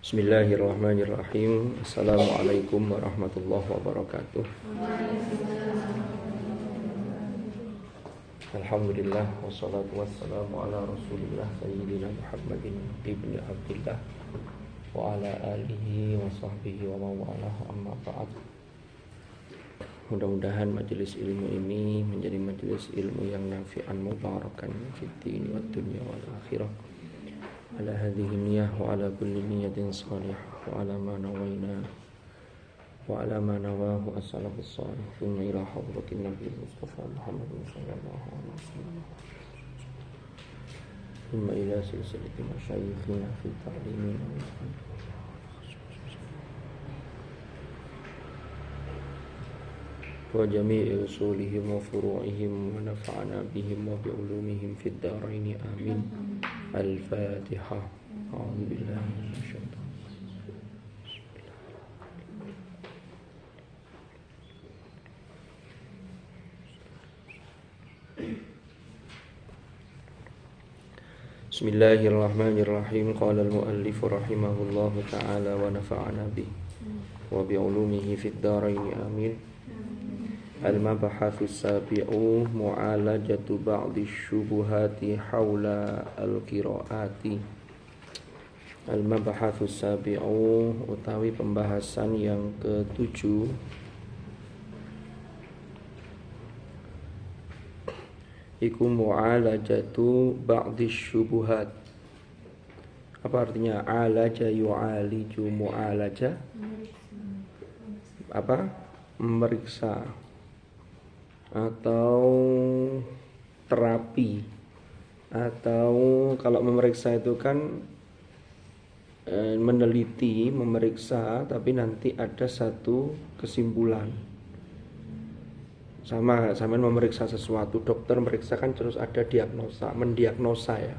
Bismillahirrahmanirrahim. Assalamualaikum warahmatullahi wabarakatuh. Alhamdulillah wassalatu wassalamu ala Rasulillah Sayyidina Muhammadin ibni Abdillah wa ala alihi wa sahbihi wa mawalah, amma ba'd. Mudah-mudahan majelis ilmu ini menjadi majelis ilmu yang nafi'an mubarakan fid dini wad dunya wal akhirah. Ala hadhihi niyyah wa ala kulli niyyatin salihah wa ala ma nawayna wa ala ma nawahu as-salafus salih thumma ila hadratin nabi Mustafa Muhammad sallallahu alaihi wasallam thumma ila silsilati masyayikhina fi ta'limin wa jami'i usulihim wa furu'ihim wa nafa'ana bihim wa bi'ulumihim fid darain amin. Al-Fatihah. A'udzu billahi minasyaitonir rajim. Bismillahirrahmanirrahim. Qala al-muallif rahimahullahu ta'ala wa nafa'ana bihi wa bi'ulumihi fid dharain amin. Al-mabahathu sabi'u mu'alajatu ba'di syubuhati hawla al-qiraati. Al-mabahathu sabi'u utawi pembahasan yang ke-7 iku mu'alajatu ba'di syubuhat. Apa artinya alaja yu'aliju mu'alaja? Apa? Memeriksa atau terapi, atau kalau memeriksa itu kan meneliti, memeriksa, tapi nanti ada satu kesimpulan. Sama memeriksa sesuatu, dokter memeriksa kan terus ada diagnosa, mendiagnosa ya.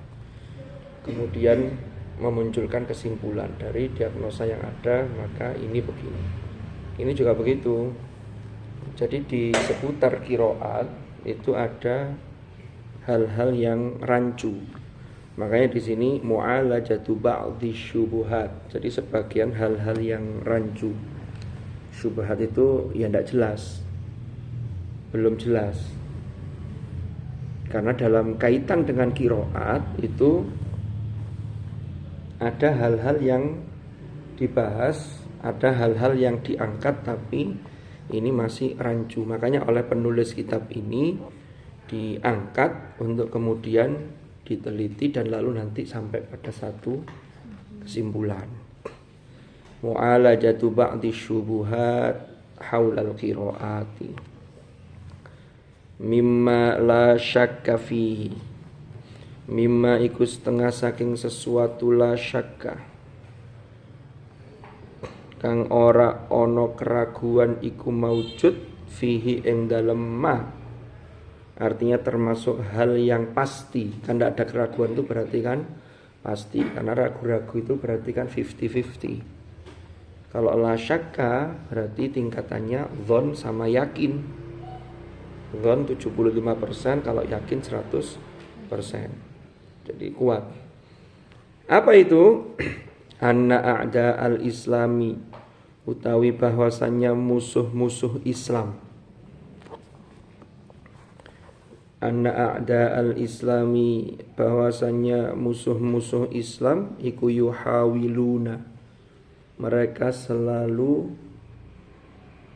Kemudian memunculkan kesimpulan dari diagnosa yang ada, maka ini begini. Ini juga begitu. Jadi di seputar qiraat itu ada hal-hal yang rancu. Makanya di sini mu'alajatu ba'dhi syubuhat. Jadi sebagian hal-hal yang rancu. Syubhat itu ya tidak jelas. Belum jelas. Karena dalam kaitan dengan qiraat itu ada hal-hal yang dibahas, ada hal-hal yang diangkat tapi ini masih rancu. Makanya oleh penulis kitab ini diangkat untuk kemudian diteliti dan lalu nanti sampai pada satu kesimpulan. Mu'alajatu ba'di syubuhat haulal qiraati mimma la syakka fihi. Mimma iku setengah saking sesuatu la syakka kang ora ana keraguan iku maujud fihi ing dalem ma. Artinya termasuk hal yang pasti. Kan tidak ada keraguan itu berarti kan pasti. Karena ragu-ragu itu berarti kan 50-50. Kalau la syakka berarti tingkatannya dhon sama yakin. Dhon 75%, kalau yakin 100%. Jadi kuat. Apa itu? Anna a'da al-islami, utawi bahwasannya musuh-musuh Islam. Anna a'da al-islami, bahwasannya musuh-musuh Islam iku yuhawiluna, mereka selalu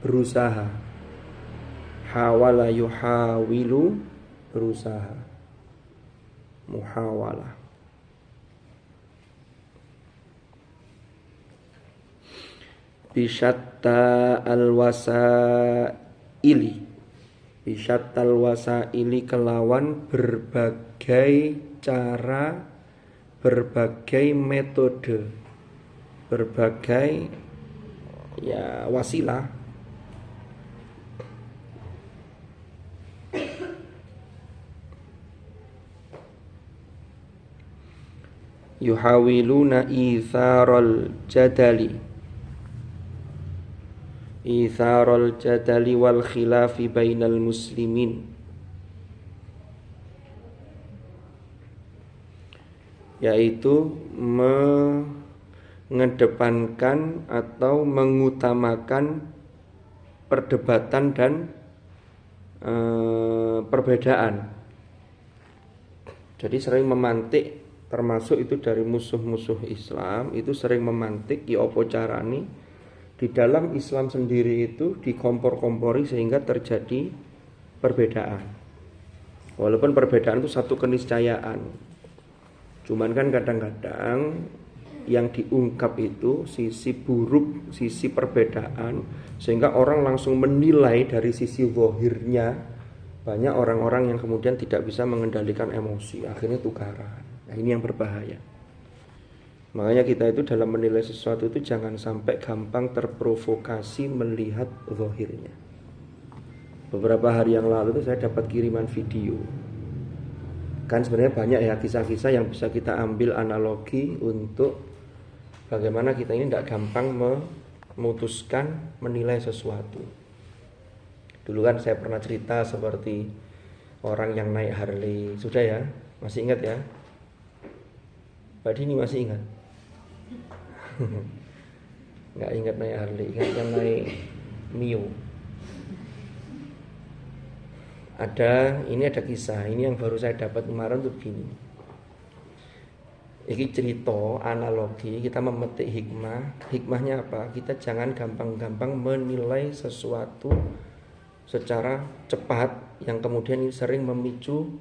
berusaha. Hawala yuhawilu, berusaha. Muhawalah. Bisyatta al-wasaili, bisyatta al-wasaili kelawan berbagai cara, berbagai metode, berbagai ya wasilah. Yuhawiluna itharal jadali, itharul jadali wal khilafi bainal muslimin, yaitu mengedepankan atau mengutamakan perdebatan dan perbedaan. Jadi sering memantik, termasuk itu dari musuh-musuh Islam, itu sering memantik ya apa carane di dalam Islam sendiri itu dikompor-kompori sehingga terjadi perbedaan. Walaupun perbedaan itu satu keniscayaan, cuman kan kadang-kadang yang diungkap itu sisi buruk, sisi perbedaan, sehingga orang langsung menilai dari sisi zahirnya. Banyak orang-orang yang kemudian tidak bisa mengendalikan emosi, akhirnya tukaran. Nah, ini yang berbahaya. Makanya kita itu dalam menilai sesuatu itu jangan sampai gampang terprovokasi melihat zahirnya. Beberapa hari yang lalu itu saya dapat kiriman video. Kan sebenarnya banyak ya kisah-kisah yang bisa kita ambil analogi untuk bagaimana kita ini tidak gampang memutuskan menilai sesuatu. Dulu kan saya pernah cerita seperti orang yang naik Harley. Sudah ya? Masih ingat ya? Mbak Dini masih ingat? Nggak ingat naik Harley, ingat yang naik Mio. Ini ada kisah, ini yang baru saya dapat kemarin tuh begini. Ini cerita analogi, kita memetik hikmah. Hikmahnya apa? Kita jangan gampang-gampang menilai sesuatu secara cepat yang kemudian ini sering memicu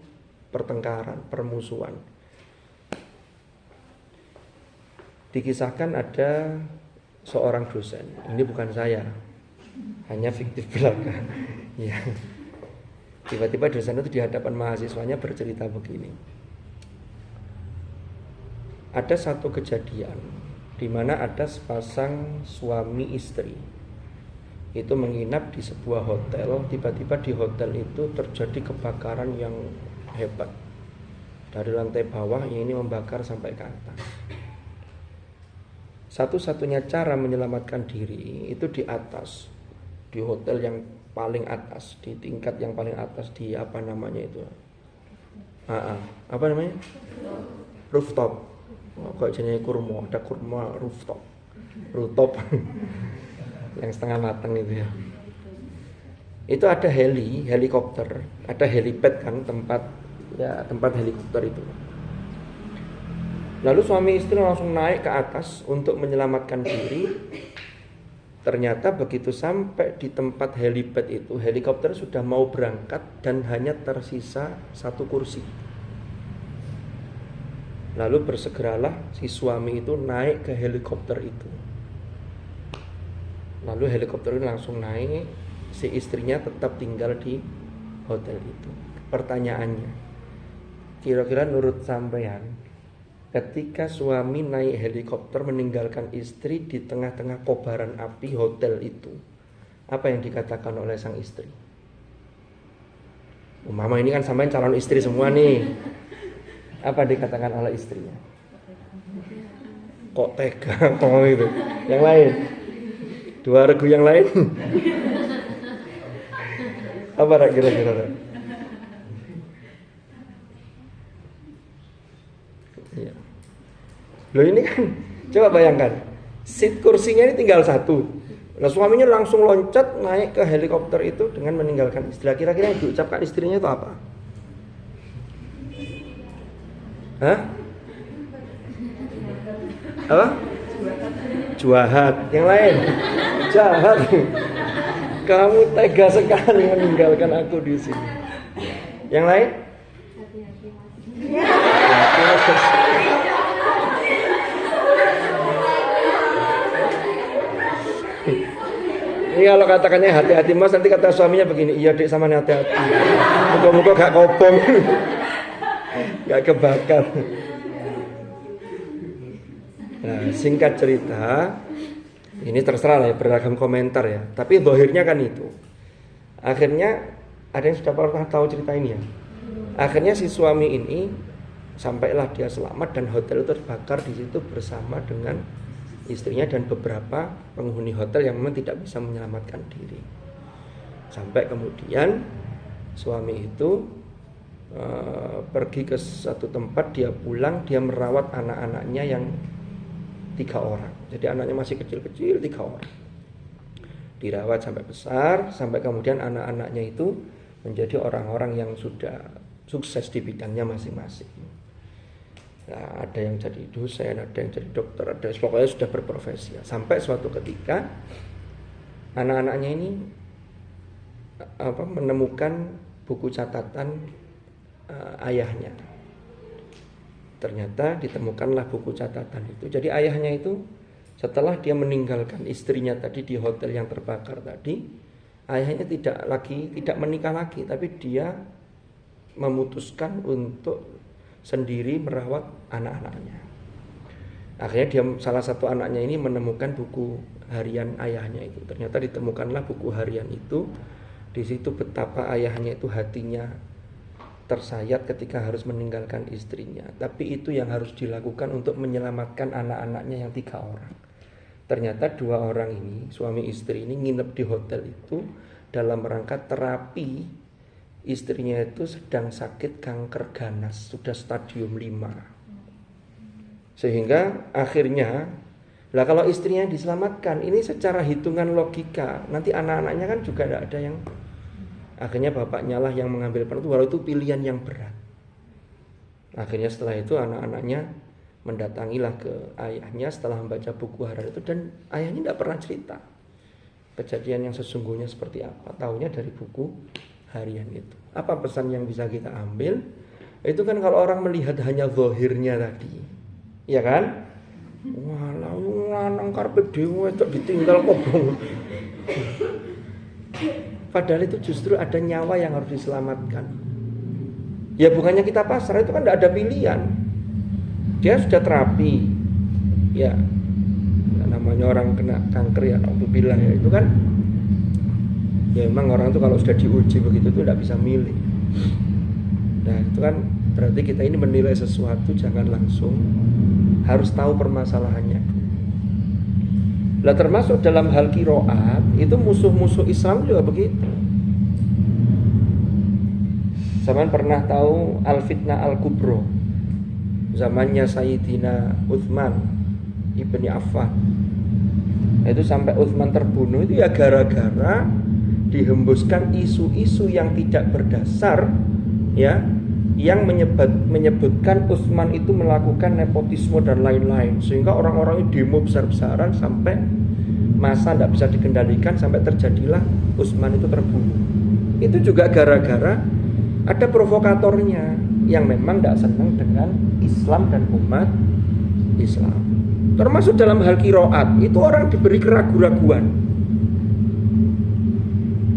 pertengkaran, permusuhan. Dikisahkan ada seorang dosen, ini bukan saya, hanya fiktif belaka. Ya. Tiba-tiba dosen itu di hadapan mahasiswanya bercerita begini. Ada satu kejadian di mana ada sepasang suami istri itu menginap di sebuah hotel. Tiba-tiba di hotel itu terjadi kebakaran yang hebat. Dari lantai bawah ini membakar sampai ke atas. Satu-satunya cara menyelamatkan diri itu di atas, di hotel yang paling atas, di tingkat yang paling atas, di apa namanya itu? Apa namanya? Rooftop. Kok jenis kurma, ada kurma rooftop. Rooftop. Yang setengah matang itu ya. Itu ada helikopter, ada helipad kan, tempat helikopter itu. Lalu suami istri langsung naik ke atas untuk menyelamatkan diri. Ternyata begitu sampai di tempat helipad itu, helikopter sudah mau berangkat dan hanya tersisa satu kursi. Lalu bersegeralah si suami itu naik ke helikopter itu. Lalu helikopter itu langsung naik, si istrinya tetap tinggal di hotel itu. Pertanyaannya, kira-kira menurut sampean, ketika suami naik helikopter meninggalkan istri di tengah-tengah kobaran api hotel itu, apa yang dikatakan oleh sang istri? Mama ini kan sampean calon istri semua nih. Apa dikatakan oleh istrinya? Kok tega ngomong itu? Yang lain? Dua regu yang lain? Apa kira-kira? Ya. Loh ini kan, coba bayangkan, seat kursinya ini tinggal satu. Nah suaminya langsung loncat naik ke helikopter itu dengan meninggalkan istri. Kira-kira yang diucapkan istrinya itu apa? Hah? Apa? Jahat. Yang lain? Jahat. Kamu tega sekali meninggalkan aku di sini. Yang lain? Ini kalau katakannya hati-hati mas, nanti kata suaminya begini, iya dek sama hati-hati. Muka-muka gak kobong, gak kebakar. Nah, singkat cerita, ini terserah lah ya, beragam komentar ya. Tapi zahirnya kan itu. Akhirnya ada yang sudah pernah tahu cerita ini ya. Akhirnya si suami ini sampailah dia selamat dan hotel itu terbakar di situ bersama dengan istrinya dan beberapa penghuni hotel yang memang tidak bisa menyelamatkan diri. Sampai kemudian suami itu pergi ke satu tempat, dia pulang, dia merawat anak-anaknya yang 3 orang. Jadi anaknya masih kecil-kecil 3 orang. Dirawat sampai besar, sampai kemudian anak-anaknya itu menjadi orang-orang yang sudah sukses di bidangnya masing-masing. Nah, ada yang jadi dosen, ada yang jadi dokter, ada pokoknya sudah berprofesi. Sampai suatu ketika anak-anaknya ini menemukan buku catatan ayahnya. Ternyata ditemukanlah buku catatan itu. Jadi ayahnya itu setelah dia meninggalkan istrinya tadi di hotel yang terbakar tadi, ayahnya tidak menikah lagi, tapi dia memutuskan untuk sendiri merawat anak-anaknya. Akhirnya dia, salah satu anaknya ini menemukan buku harian ayahnya itu. Ternyata ditemukanlah buku harian itu. Di situ betapa ayahnya itu hatinya tersayat ketika harus meninggalkan istrinya. Tapi itu yang harus dilakukan untuk menyelamatkan anak-anaknya yang 3 orang. Ternyata 2 orang ini, suami istri ini nginep di hotel itu dalam rangka terapi. Istrinya itu sedang sakit kanker ganas, sudah stadium 5. Sehingga akhirnya, lah kalau istrinya diselamatkan, ini secara hitungan logika, nanti anak-anaknya kan juga tidak ada yang. Akhirnya bapaknya lah yang mengambil peran itu, walau itu pilihan yang berat. Akhirnya setelah itu anak-anaknya mendatangilah ke ayahnya setelah membaca buku harian itu, dan ayahnya tidak pernah cerita kejadian yang sesungguhnya seperti apa. Taunya dari buku harian itu. Apa pesan yang bisa kita ambil? Itu kan kalau orang melihat hanya zahirnya tadi, ya kan? Walau lanang karpe dhewe tok ditinggal kobong. Padahal itu justru ada nyawa yang harus diselamatkan. Ya bukannya kita pasrah, itu kan tidak ada pilihan. Dia sudah terapi, ya namanya orang kena kanker ya, alhamdulillah ya, itu kan ya memang orang itu kalau sudah diuji begitu itu tidak bisa milih. Nah itu kan berarti kita ini menilai sesuatu jangan langsung, harus tahu permasalahannya. Lah termasuk dalam hal qiraat itu musuh-musuh Islam juga begitu. Zaman pernah tahu Al-Fitnah Al-Kubro, zamannya Sayyidina Utsman ibni Affan. Itu sampai Utsman terbunuh itu ya gara-gara dihembuskan isu-isu yang tidak berdasar, ya, yang menyebutkan Utsman itu melakukan nepotisme dan lain-lain, sehingga orang-orang itu demo besar-besaran sampai masa tidak bisa dikendalikan, sampai terjadilah Utsman itu terbunuh. Itu juga gara-gara ada provokatornya yang memang tidak senang dengan Islam dan umat Islam. Termasuk dalam hal qiraat, itu orang diberi keraguan-raguan.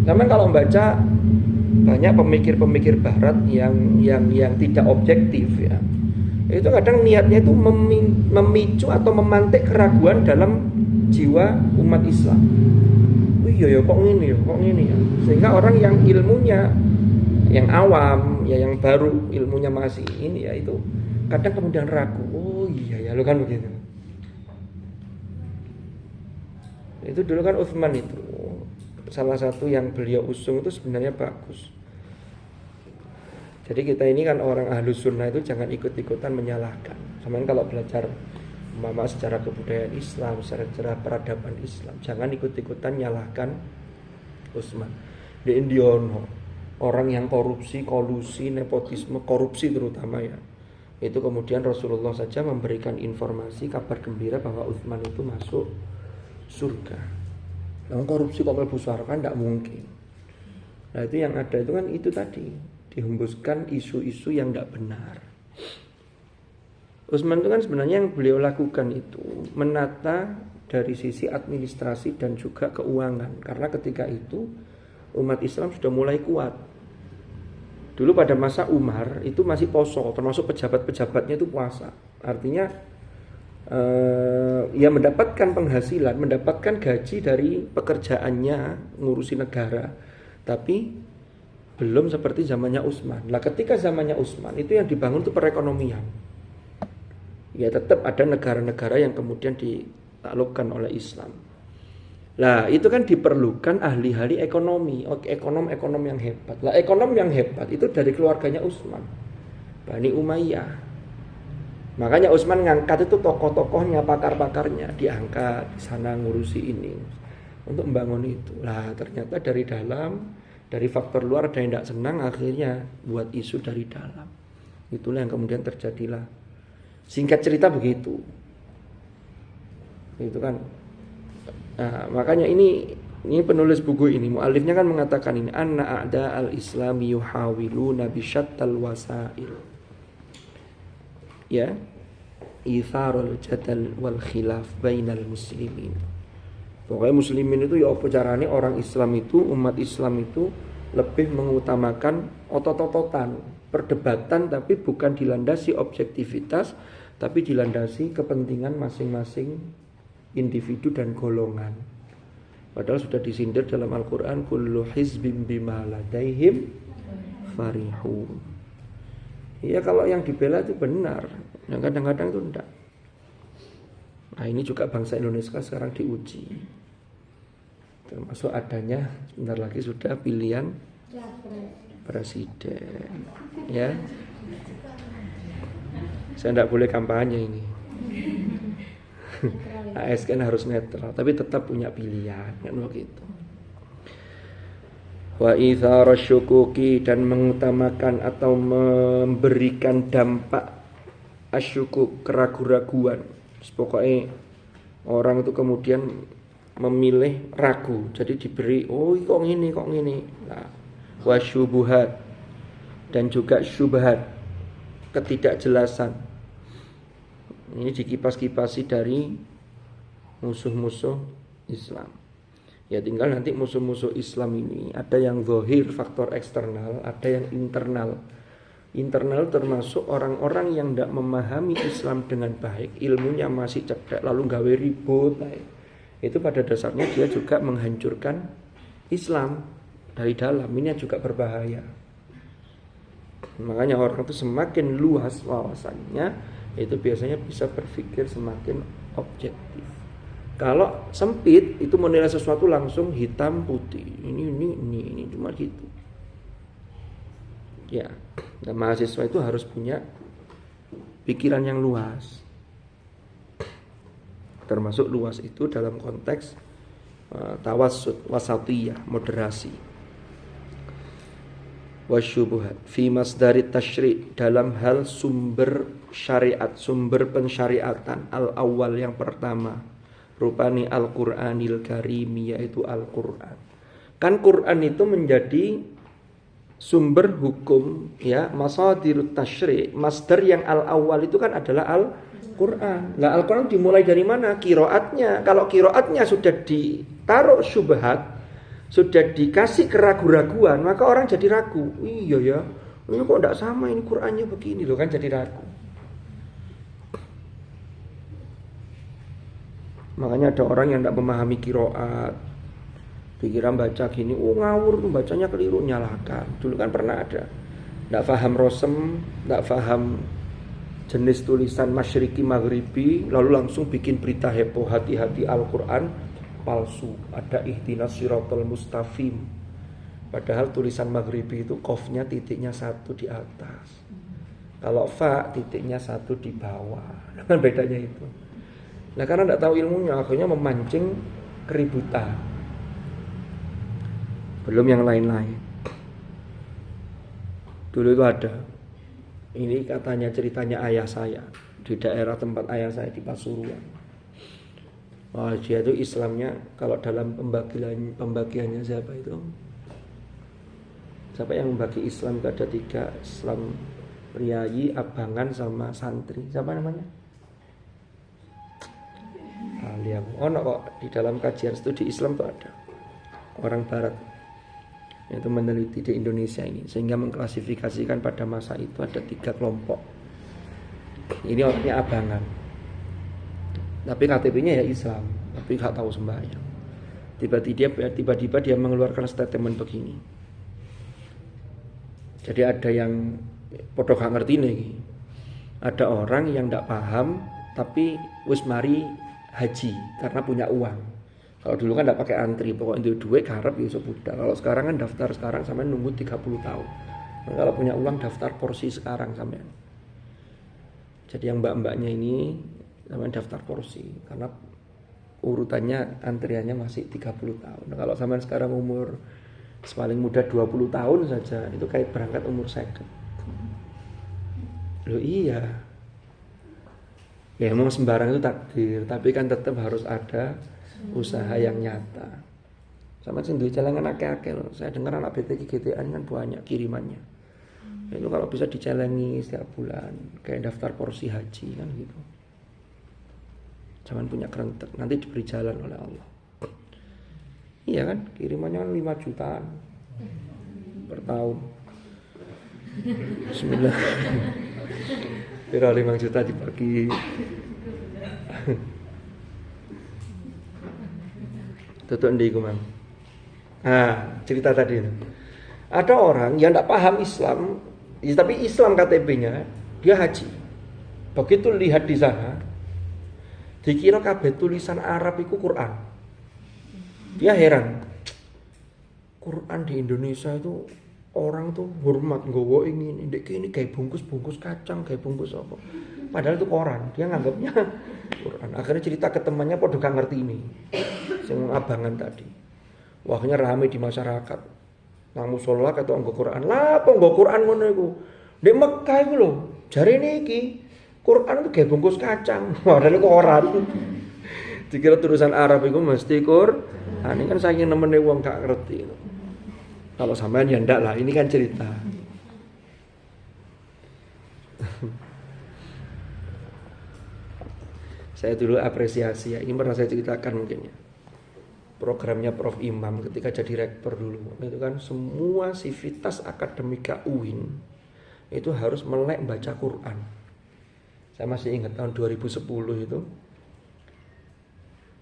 Karena kalau membaca banyak pemikir-pemikir barat yang tidak objektif ya, itu kadang niatnya itu memicu atau memantik keraguan dalam jiwa umat Islam. Oh iya ya kok ngene ya. Sehingga orang yang ilmunya yang awam, ya yang baru ilmunya masih ini ya, itu kadang kemudian ragu. Oh iya ya, lo kan begitu. Itu dulu kan Utsman itu salah satu yang beliau usung itu sebenarnya bagus. Jadi kita ini kan orang ahlus sunnah itu jangan ikut-ikutan menyalahkan. Sampai kalau belajar mama secara kebudayaan Islam, secara peradaban Islam, jangan ikut-ikutan menyalahkan Utsman. Di Indiono orang yang korupsi, kolusi, nepotisme, korupsi terutama ya, itu kemudian Rasulullah saja memberikan informasi kabar gembira bahwa Utsman itu masuk surga. Nah, korupsi kok mlebu surga kan tidak mungkin. Nah itu yang ada itu kan itu tadi, dihembuskan isu-isu yang tidak benar. Utsman itu kan sebenarnya yang beliau lakukan itu menata dari sisi administrasi dan juga keuangan, karena ketika itu umat Islam sudah mulai kuat. Dulu pada masa Umar itu masih poso, termasuk pejabat-pejabatnya itu puasa. Artinya ya mendapatkan penghasilan, mendapatkan gaji dari pekerjaannya ngurusi negara. Tapi belum seperti zamannya Utsman. Lah ketika zamannya Utsman itu yang dibangun itu perekonomian. Ya tetap ada negara-negara yang kemudian ditaklukkan oleh Islam. Lah itu kan diperlukan ahli-ahli ekonomi, ekonom yang hebat. Lah ekonom yang hebat itu dari keluarganya Utsman, Bani Umayyah. Makanya Utsman ngangkat itu tokoh-tokohnya, pakar-pakarnya diangkat di sana ngurusi ini untuk membangun itu. Lah ternyata dari dalam, dari faktor luar ada yang tidak senang, akhirnya buat isu dari dalam. Itulah yang kemudian terjadilah. Singkat cerita begitu. Itu kan. Nah, makanya ini penulis buku ini, muallifnya kan mengatakan ini, anna a'da al-islami yuhawiluna bi syattal wasail. Ya, itharul jadal wal khilaf bainal muslimin. Pokoknya muslimin itu ya apa caranya orang Islam itu, umat Islam itu lebih mengutamakan otot-ototan, perdebatan, tapi bukan dilandasi objektivitas, tapi dilandasi kepentingan masing-masing individu dan golongan. Padahal sudah disindir dalam Al-Quran, kullu hizbim bima ladaihim farihun. Ya kalau yang dibela itu benar, yang kadang-kadang itu enggak. Nah ini juga bangsa Indonesia sekarang diuji. Termasuk adanya sebentar lagi sudah pilihan presiden. Ya, saya enggak boleh kampanye ini. ASN harus netral, tapi tetap punya pilihan, kan begitu. Wa ithara syukuki, dan mengutamakan atau memberikan dampak asyukuk, keraguan-raguan. Pokoknya orang itu kemudian memilih ragu, jadi diberi kok ngini. Nah, wa syubuhat, dan juga syubhat, ketidakjelasan. Ini dikipas-kipasi dari musuh-musuh Islam. Ya tinggal nanti musuh-musuh Islam ini ada yang zahir, faktor eksternal, ada yang internal. Internal termasuk orang-orang yang tidak memahami Islam dengan baik, ilmunya masih cedak, lalu gawe ribut. Itu pada dasarnya dia juga menghancurkan Islam dari dalam. Ini juga berbahaya. Makanya orang itu semakin luas wawasannya, itu biasanya bisa berpikir semakin objektif. Kalau sempit itu menilai sesuatu langsung hitam putih. Ini cuma gitu. Ya, dan mahasiswa itu harus punya pikiran yang luas. Termasuk luas itu dalam konteks tawassut, wasatiyah, moderasi. Wasyubuhat fi masdarit tasyri', dalam hal sumber syariat, sumber pensyariatan al-awwal yang pertama. Rupani Al-Qur'anil Karim, yaitu Al-Qur'an. Kan Qur'an itu menjadi sumber hukum, ya, masadirut tasyri', masdar yang al-awwal itu kan adalah Al-Qur'an. Nah, Al-Qur'an dimulai dari mana? Qiraatnya. Kalau qiraatnya sudah ditaruh syubhat, sudah dikasih keraguan-raguan, maka orang jadi ragu. Iya ya, ini kok enggak sama, ini Qur'annya begini loh, kan jadi ragu. Makanya ada orang yang tidak memahami qiraat, pikiran baca gini, ngawur tuh, bacanya keliru, nyalakan. Dulu kan pernah ada, tidak paham rosem, tidak paham jenis tulisan masyriki maghribi, lalu langsung bikin berita heboh, hati-hati Al-Quran palsu, ada ihdinas siratal mustaqim. Padahal tulisan maghribi itu qafnya titiknya 1 di atas, kalau fa titiknya 1 di bawah. Kan bedanya itu. Nah karena tidak tahu ilmunya, akhirnya memancing keributan. Belum yang lain-lain. Dulu itu ada, ini katanya ceritanya ayah saya, di daerah tempat ayah saya di Pasuruan. Dia itu Islamnya, kalau dalam pembagiannya siapa itu? Siapa yang membagi Islam itu ada 3, Islam priayi, abangan, sama santri. Siapa namanya? No kok di dalam kajian studi Islam itu ada orang Barat itu meneliti di Indonesia ini, sehingga mengklasifikasikan pada masa itu ada 3 kelompok. Ini orangnya abangan, tapi KTP-nya ya Islam, tapi gak tahu sembahyang. Tiba-tiba dia mengeluarkan statement begini. Jadi ada yang podo gak ngerti nih, ada orang yang gak paham tapi wis mari haji karena punya uang. Kalau dulu kan tidak pakai antri, pokoknya duit garap ya sebudah. Kalau sekarang kan daftar sekarang sampai nunggu 30 tahun. Nah, kalau punya uang daftar porsi sekarang sampai. Jadi yang mbak-mbaknya ini namanya daftar porsi karena urutannya antriannya masih 30 tahun. Nah, kalau zaman sekarang umur paling muda 20 tahun saja itu kayak berangkat umur 50. Loh iya. Ya emang sembarang itu takdir, tapi kan tetap harus ada usaha yang nyata. Sama sing duwe celengan akeh-akeh loh. Saya dengar anak BTK GTN kan banyak kirimannya. Itu kalau bisa dicelengi setiap bulan kayak daftar porsi haji kan gitu. Jangan punya kerentek, nanti diberi jalan oleh Allah. Iya kan, kirimannya kan 5 jutaan per tahun. Bismillah. Kira 5 juta dibagi. Tutuk ndi iku, Mang? Nah, cerita tadi itu. Ada orang yang tidak paham Islam, ya, tapi Islam KTP-nya, dia haji. Begitu lihat di sana, dikira kabeh tulisan Arab itu Quran. Dia heran. Quran di Indonesia itu orang tuh hormat nggowo ini kayak bungkus-bungkus kacang, kayak bungkus apa. Padahal itu koran, dia nganggapnya Quran. Akhirnya cerita ke temannya podo gak ngerti ini. Sing abangan tadi. Wahnya rame di masyarakat. Nang musala ketok nggo Quran. Lah apa nggo Quran ngono iku? Di Mekah iku lho, jarene iki Quran itu kayak bungkus kacang. Padahal itu koran. Dikira tulisan Arab itu mesti Quran. Ini kan saking nemene wong gak ngerti. Kalau sampean ya ndak lah, ini kan cerita. Saya dulu apresiasi ya, ini pernah saya ceritakan mungkin ya. Programnya Prof Imam ketika jadi rektor dulu. Itu kan semua sivitas akademika UIN itu harus melek baca Quran. Saya masih ingat tahun 2010 itu.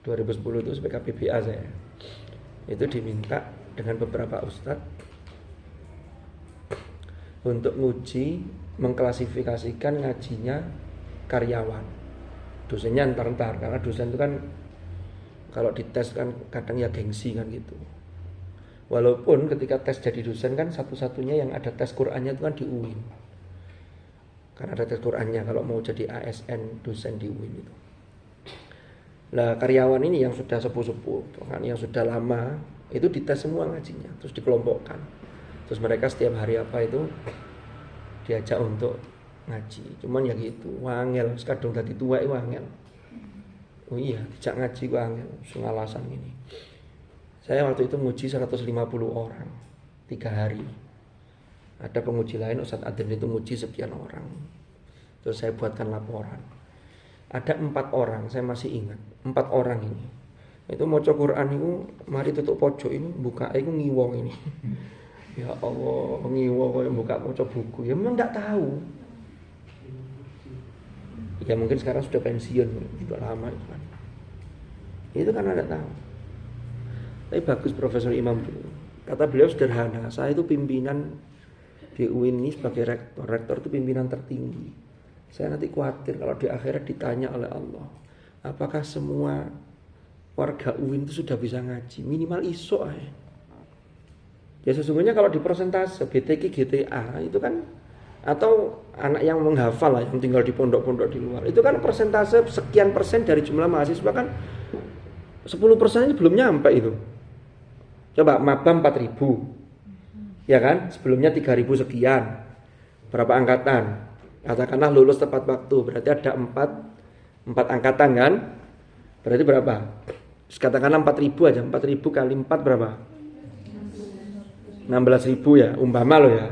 2010 itu PKPBA saya. Itu diminta dengan beberapa ustadz untuk nguji mengklasifikasikan ngajinya karyawan. Dosennya entar-entar karena dosen itu kan kalau dites kan kadang ya gengsi kan gitu. Walaupun ketika tes jadi dosen kan satu-satunya yang ada tes Qur'annya itu kan di UIN. Karena ada tes Qur'annya kalau mau jadi ASN dosen di UIN itu. Nah karyawan ini yang sudah sepuh-sepuh, kan yang sudah lama itu dites semua ngajinya, terus dikelompokkan. Terus mereka setiap hari apa itu diajak untuk ngaji. Cuman ya gitu, wangel, kadung dadi tua itu wangel. Oh iya, dijak ngaji wangel, sing alasan ini. Saya waktu itu nguji 150 orang 3 hari. Ada penguji lain Ustadz Aden itu nguji sekian orang. Terus saya buatkan laporan. Ada 4 orang, saya masih ingat. 4 orang ini. Itu maca Quran itu mari tutup pojok ini buka itu ngiwong ini. Ya Allah, ngiwong koyo buka maca buku. Ya memang enggak tahu. Ya mungkin sekarang sudah pensiun, sudah lama itu kan. Itu kan enggak tahu. Tapi bagus Profesor Imam dulu. Kata beliau sederhana, saya itu pimpinan di UIN ini sebagai rektor. Rektor itu pimpinan tertinggi. Saya nanti khawatir kalau di akhirat ditanya oleh Allah, apakah semua warga UIN itu sudah bisa ngaji? Minimal iso aja. Ya sesungguhnya kalau di persentase BTK GTA itu kan, atau anak yang menghafal lah, yang tinggal di pondok-pondok di luar, itu kan persentase sekian persen dari jumlah mahasiswa kan 10% ini belum nyampe itu. Coba maba 4.000, ya kan? Sebelumnya 3.000 sekian. Berapa angkatan? Katakanlah lulus tepat waktu, berarti ada 4 angkatan kan? Berarti berapa? Katakanlah 4.000 aja, 4.000 kali 4 berapa? 16.000 ya, umpama lo ya.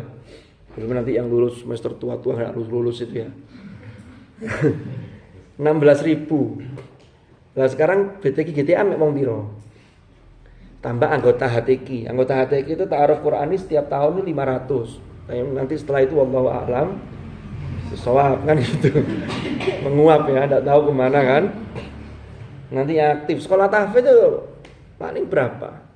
Belum nanti yang lulus semester tua-tua nggak lulus itu ya. 16.000. Nah sekarang BTK GTA memang piro? Tambah anggota HTQ. Anggota HTQ itu ta'aruf Qur'ani setiap tahun itu 500. Nah, nanti setelah itu wallahu a'lam sesawab kan gitu. Menguap ya, enggak tahu kemana kan. Nanti aktif. Sekolah tahfidz itu paling berapa?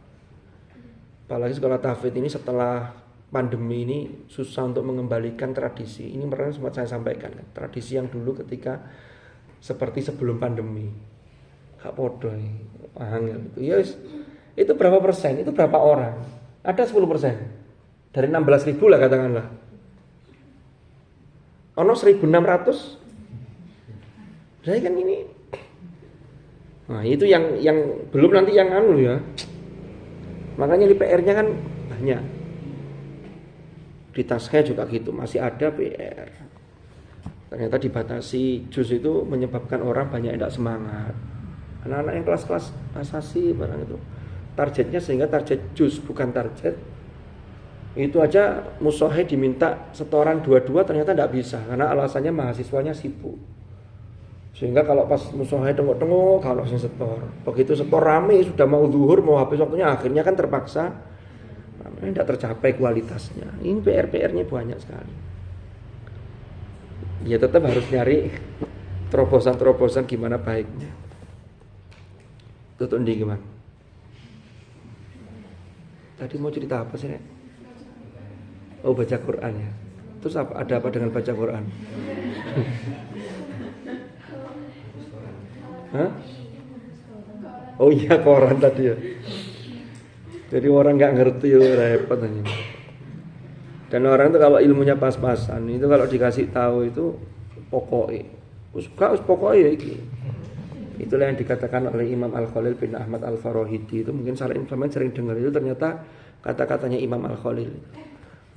Apalagi sekolah tahfidz ini setelah pandemi ini susah untuk mengembalikan tradisi. Ini pernah sempat saya sampaikan kan. Tradisi yang dulu ketika seperti sebelum pandemi. Hak podo angel itu. Yes, itu berapa persen? Itu berapa orang? Ada 10%. Dari 16.000 lah katakanlah. Ono 1.600 Berarti kan ini. Nah, itu yang belum nanti yang anu ya. Makanya di PR-nya kan banyak. Di tasnya juga gitu, masih ada PR. Ternyata dibatasi juz itu menyebabkan orang banyak yang tidak semangat. Anak-anak yang kelas-kelas asasi barang itu targetnya sehingga target juz bukan target. Itu aja musohe diminta setoran 22 ternyata tidak bisa karena alasannya mahasiswanya sibuk. Sehingga kalau pas musohe tengok-tengok kalau sing setor. Begitu setor rame sudah mau zuhur mau habis waktunya akhirnya kan terpaksa tidak tercapai kualitasnya. Ini PR-nya banyak sekali. Ya tetap harus nyari terobosan-terobosan gimana baiknya. Tutup ndi gimana? Tadi mau cerita apa sih, Nek? Oh, baca Quran ya. Terus ada apa dengan baca Quran? Hah? Oh iya, koran tadi ya. Jadi orang nggak ngerti repot aja. Dan orang itu kalau ilmunya pas-pasan, itu kalau dikasih tahu itu pokoknya. Us pokoknya ya iki. Itulah yang dikatakan oleh Imam Al-Khalil bin Ahmad Al-Farahidi itu mungkin salah informasi sering dengar itu ternyata kata-katanya Imam Al-Khalil.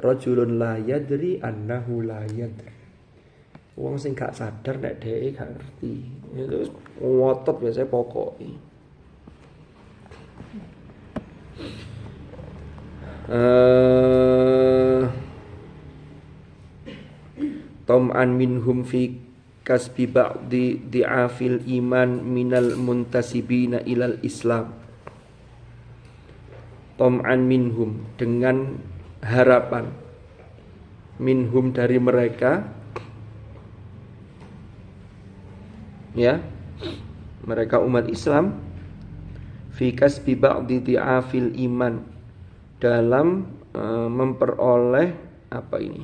Rajulun la yadri annahu la yadri. Wong sing gak sadar nek dhek gak ngerti. Itu ngotot biasanya pokoknya. Tom'an minhum fi kasbi ba'di di'afil iman minal muntasibina ilal Islam. Tom'an minhum dengan harapan minhum dari mereka ya mereka umat Islam fi kasbi ba'di di'afil iman dalam memperoleh apa ini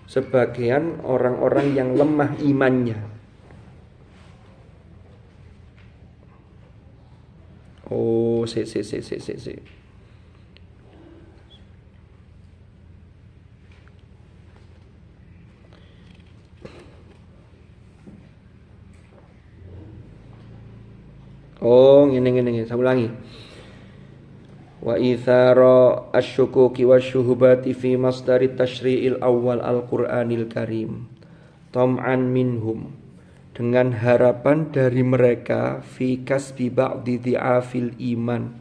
sebagian orang-orang yang lemah imannya. Oh, si. Oh, ngene. Saya ulangi. Wa ithara asyukuki wasyuhubati fi masdari tasyri'il awal al-Qur'anil Karim tom'an minhum dengan harapan dari mereka fi kasbi ba'di di'afil iman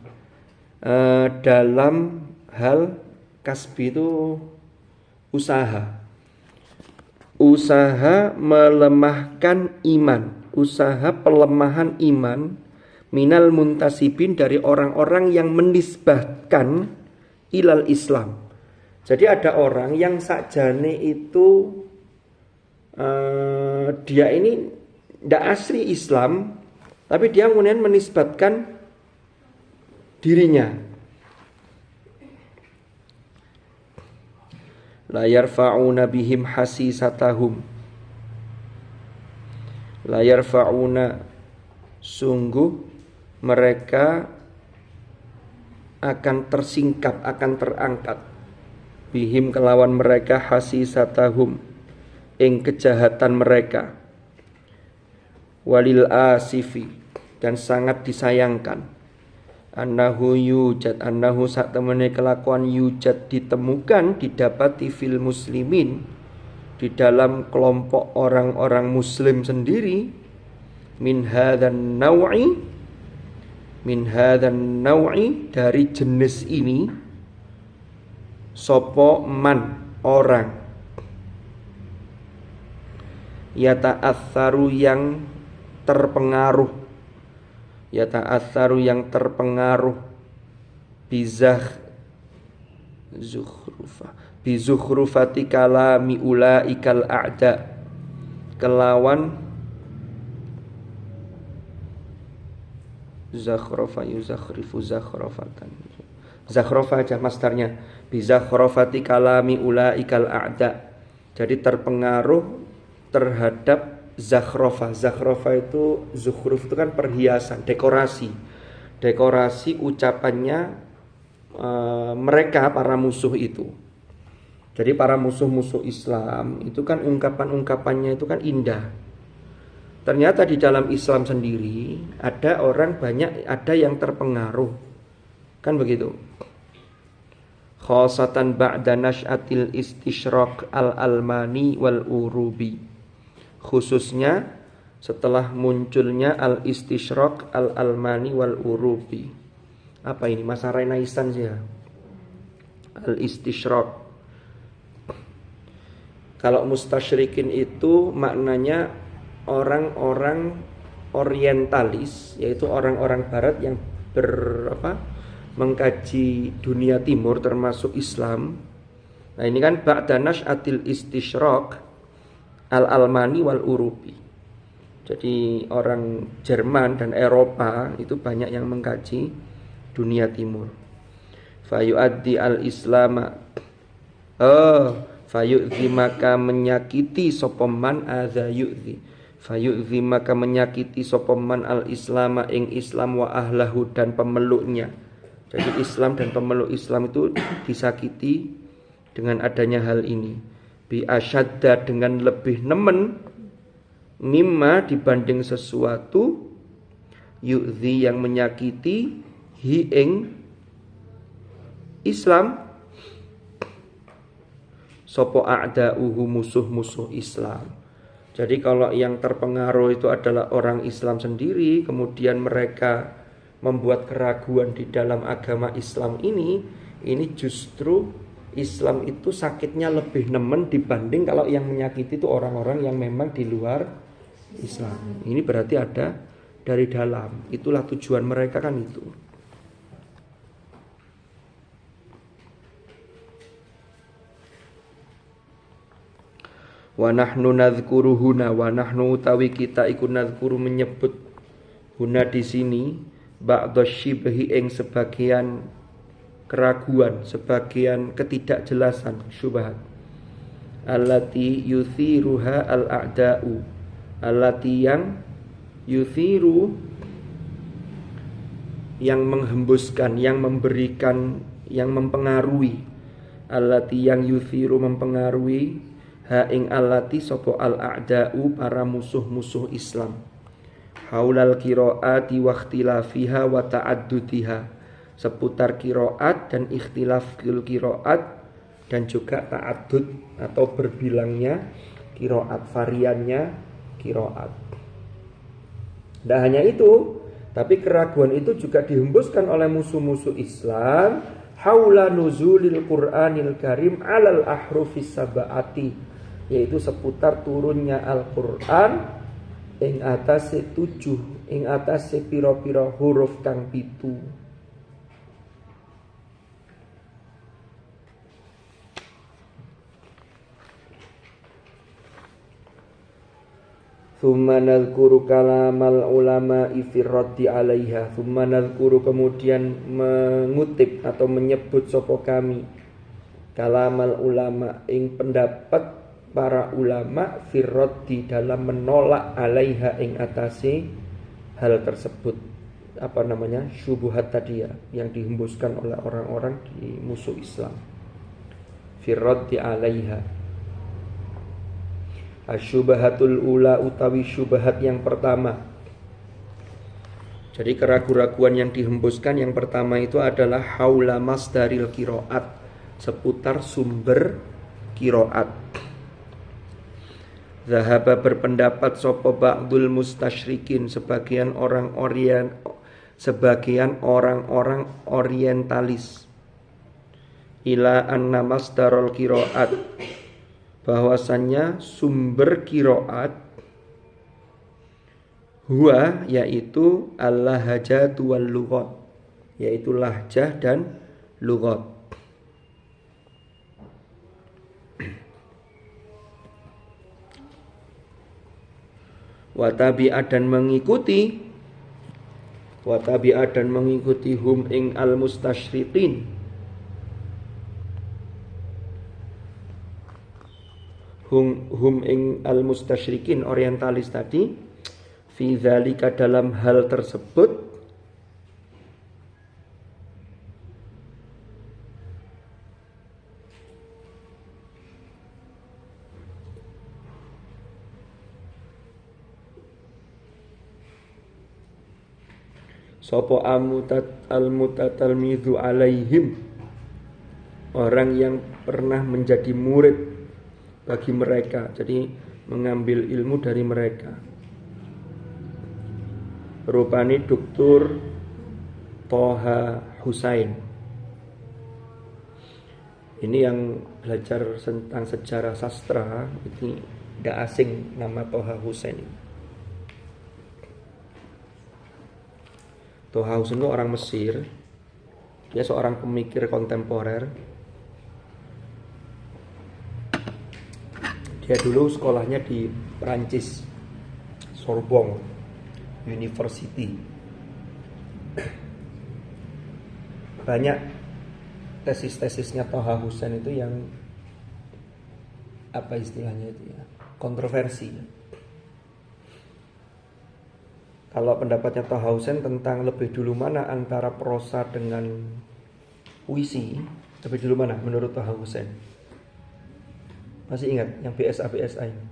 dalam hal kasbi itu usaha melemahkan iman, usaha pelemahan iman minal muntasibin dari orang-orang yang menisbahkan ilal Islam. Jadi ada orang yang sakjane itu dia ini tidak asli Islam, tapi dia kemudian menisbatkan dirinya. La yarfa'una bihim hasisatahum. La yarfa'una sungguh mereka akan tersingkap, akan terangkat bihim kelawan mereka hasisatahum ing kejahatan mereka walil asifi dan sangat disayangkan annahu sak temene kelakuan yujad ditemukan didapati fil muslimin di dalam kelompok orang-orang muslim sendiri min hadzan naw'i dari jenis ini sopo man orang yata'atsaru yang terpengaruh bizukhrufati kalami ulaikal a'da kelawan zakhrafa yuzakhrifu zakhrafatan. Zakhrafa aja masdarnya. Bi zakhrafati kalami ulaikal a'da. Jadi terpengaruh terhadap zakhrafa. Zakhrafa itu zukhruf itu kan perhiasan, dekorasi. Dekorasi ucapannya mereka para musuh itu. Jadi para musuh-musuh Islam itu kan ungkapan-ungkapannya itu kan indah. Ternyata di dalam Islam sendiri ada orang banyak, ada yang terpengaruh. Kan begitu. Khosatan ba'da nash'atil istishraq al-almani wal-urubi. Khususnya setelah munculnya al-istishraq al-almani wal-urubi. Apa ini? Masa Renaissance ya. Al-istishraq. Kalau mustasyrikin itu maknanya orang-orang orientalis, yaitu orang-orang barat yang mengkaji dunia timur termasuk Islam. Nah, ini kan ba'da nash'atil istishraq al-almani wal urubi. Jadi orang Jerman dan Eropa itu banyak yang mengkaji dunia timur. Fayu'addi al-islama fayu'dhi maka menyakiti sopeman adha yu'dhi. Fayu'dhi maka menyakiti sopeman al-islama ing Islam wa ahlahu dan pemeluknya. Jadi Islam dan pemeluk Islam itu disakiti dengan adanya hal ini. Bi asyadda dengan lebih nemen mimma dibanding sesuatu yu'dhi yang menyakiti hi ing Islam sopo a'da'uhu musuh-musuh Islam. Jadi kalau yang terpengaruh itu adalah orang Islam sendiri, kemudian mereka membuat keraguan di dalam agama Islam ini justru Islam itu sakitnya lebih nemen dibanding kalau yang menyakiti itu orang-orang yang memang di luar Islam. Ini berarti ada dari dalam. Itulah tujuan mereka kan itu. Wa nahnu nadhkuru huna wa nahnu utawi kita iku nadhkuru menyebut huna di sini ba'dha syibhi ing sebagian keraguan, sebagian ketidakjelasan syubhat. Allati yuthiruha al-a'da'u. Allati yang yuthiru yang menghembuskan, yang memberikan, yang mempengaruhi. Allati yang yuthiru mempengaruhi ha ing allati sopo al-a'da'u para musuh-musuh Islam. Haulal qiraati wa ikhtilafiha wa ta'addudiha. Seputar qiraat dan ikhtilaf qiraat dan juga ta'addud atau berbilangnya qiraat, variannya qiraat. Tidak hanya itu, tapi keraguan itu juga dihembuskan oleh musuh-musuh Islam haula nuzulil Qur'anil Karim alal ahrufis sab'ati, yaitu seputar turunnya Al-Qur'an ing atase 7, ing atase pira-pira huruf kang 7. Thumma nadhkuru kalamal ulama fi raddi 'alaiha. Thumma nadhkuru kemudian mengutip atau menyebut sapa kami kalamal ulama ing pendapat para ulama fi raddi dalam menolak 'alaiha ing atase hal tersebut. Apa namanya? Syubhat tadi ya, yang dihembuskan oleh orang-orang di musuh Islam. Fi raddi 'alaiha. Asyubahatul ula utawi syubhat yang pertama. Jadi keraguan-raguan yang dihembuskan yang pertama itu adalah haula masdaril qiraat, seputar sumber qiraat. Zahaba berpendapat sapa ba'dul mustasyrikin, sebagian orang-orang orientalis, ila anna masdarul qiraat, bahwasannya sumber qiraat huwa yaitu al-lahjatu wal lughat, yaitu lahjah dan lughat. Wa tabi'at dan mengikuti hum ing al-mustasyriqin, hum ing al-mustasyrikin orientalis tadi, fi dzalika dalam hal tersebut, Sopo al-mutatalmidhu alaihim, orang yang pernah menjadi murid bagi mereka, jadi mengambil ilmu dari mereka. Rupani Dr. Toha Husain. Ini yang belajar tentang sejarah sastra, ini tidak asing nama Toha Husain. Toha Husain itu orang Mesir. Dia seorang pemikir kontemporer. Dia dulu sekolahnya di Perancis, Sorbonne University. Banyak tesis-tesisnya Toha Husain itu yang apa istilahnya itu ya, kontroversi. Kalau pendapatnya Toha Husain tentang lebih dulu mana antara prosa dengan puisi, lebih dulu mana menurut Toha Husain? Masih ingat yang BSA ini?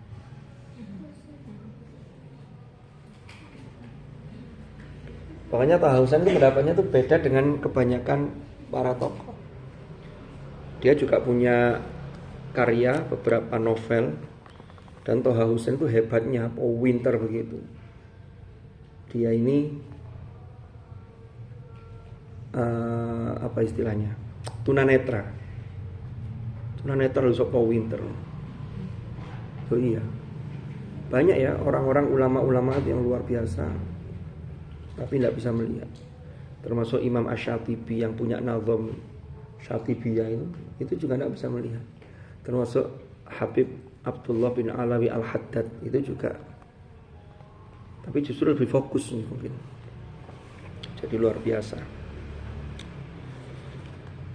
Pokoknya Toha Husain itu pendapatnya itu beda dengan kebanyakan para tokoh. Dia juga punya karya beberapa novel, dan Toha Husain itu hebatnya winter begitu. Dia ini apa istilahnya? Tunanetra lu sopo winter. Oh iya. Banyak ya orang-orang ulama-ulama yang luar biasa, tapi tidak bisa melihat. Termasuk Imam Asy-Syatibi yang punya nazom Syatibiyah itu juga tidak bisa melihat. Termasuk Habib Abdullah bin Alawi Al-Haddad itu juga. Tapi justru lebih fokus nih mungkin. Jadi luar biasa.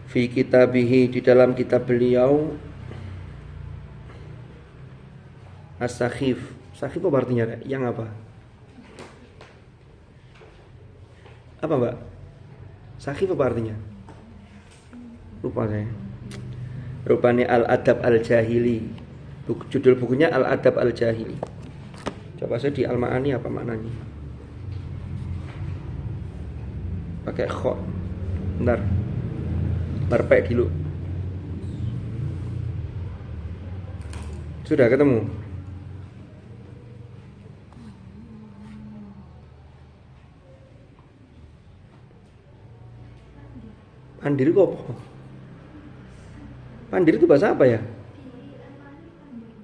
Fi kitabihi, di dalam kitab beliau As-Sakhif. Sakhif apa artinya? Yang apa? Apa Mbak? Sakhif apa artinya? Lupa saya. Rupanya Al-Adab Al-Jahili. Judul bukunya Al-Adab Al-Jahili. Coba saya di Al-Ma'ani apa maknanya? Pakai kho. Bentar. Barpek dulu. Sudah ketemu? Pandir itu apa? Pandir itu bahasa apa ya?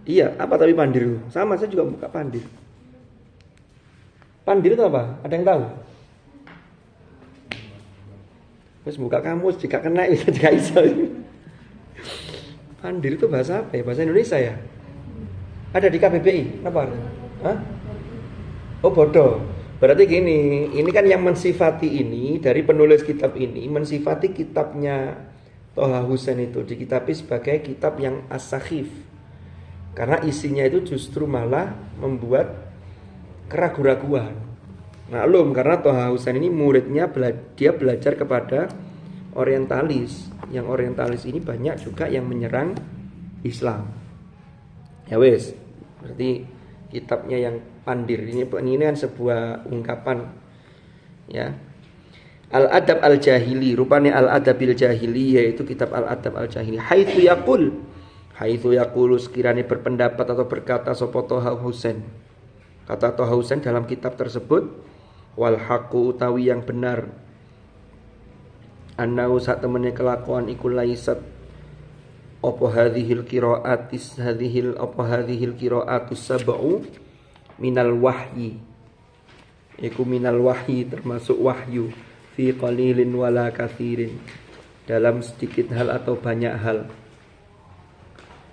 Iya, apa tapi pandir itu? Sama, saya juga buka pandir. Pandir itu apa? Ada yang tahu? Terus buka kamus, jika kena bisa jika iso. Pandir itu bahasa apa ya? Bahasa Indonesia ya? Ada di KBBI, apa? Hah? Oh bodoh. Berarti gini, ini kan yang mensifati ini dari penulis kitab ini, mensifati kitabnya Toha Husain itu dikitabi sebagai kitab yang as-sakhif. Karena isinya itu justru malah membuat keraguan-raguan. Maklum karena Toha Husain ini muridnya dia belajar kepada orientalis. Yang orientalis ini banyak juga yang menyerang Islam. Ya wes, berarti kitabnya yang pandir ini kan sebuah ungkapan ya. Al-Adab Al-Jahili, rupanya Al-Adabil Jahili yaitu kitab Al-Adab Al-Jahili. Haitsu yaqulu sekiranya berpendapat atau berkata sapa Toha Husain. Kata Toha Husain dalam kitab tersebut, wal haqqu utawi yang benar, annau sak temene kelakuan iku laisat apa hadhil qiraatus sab'u minal wahyi, iku minal wahyi termasuk wahyu, fi qalilin wala kathirin, dalam sedikit hal atau banyak hal,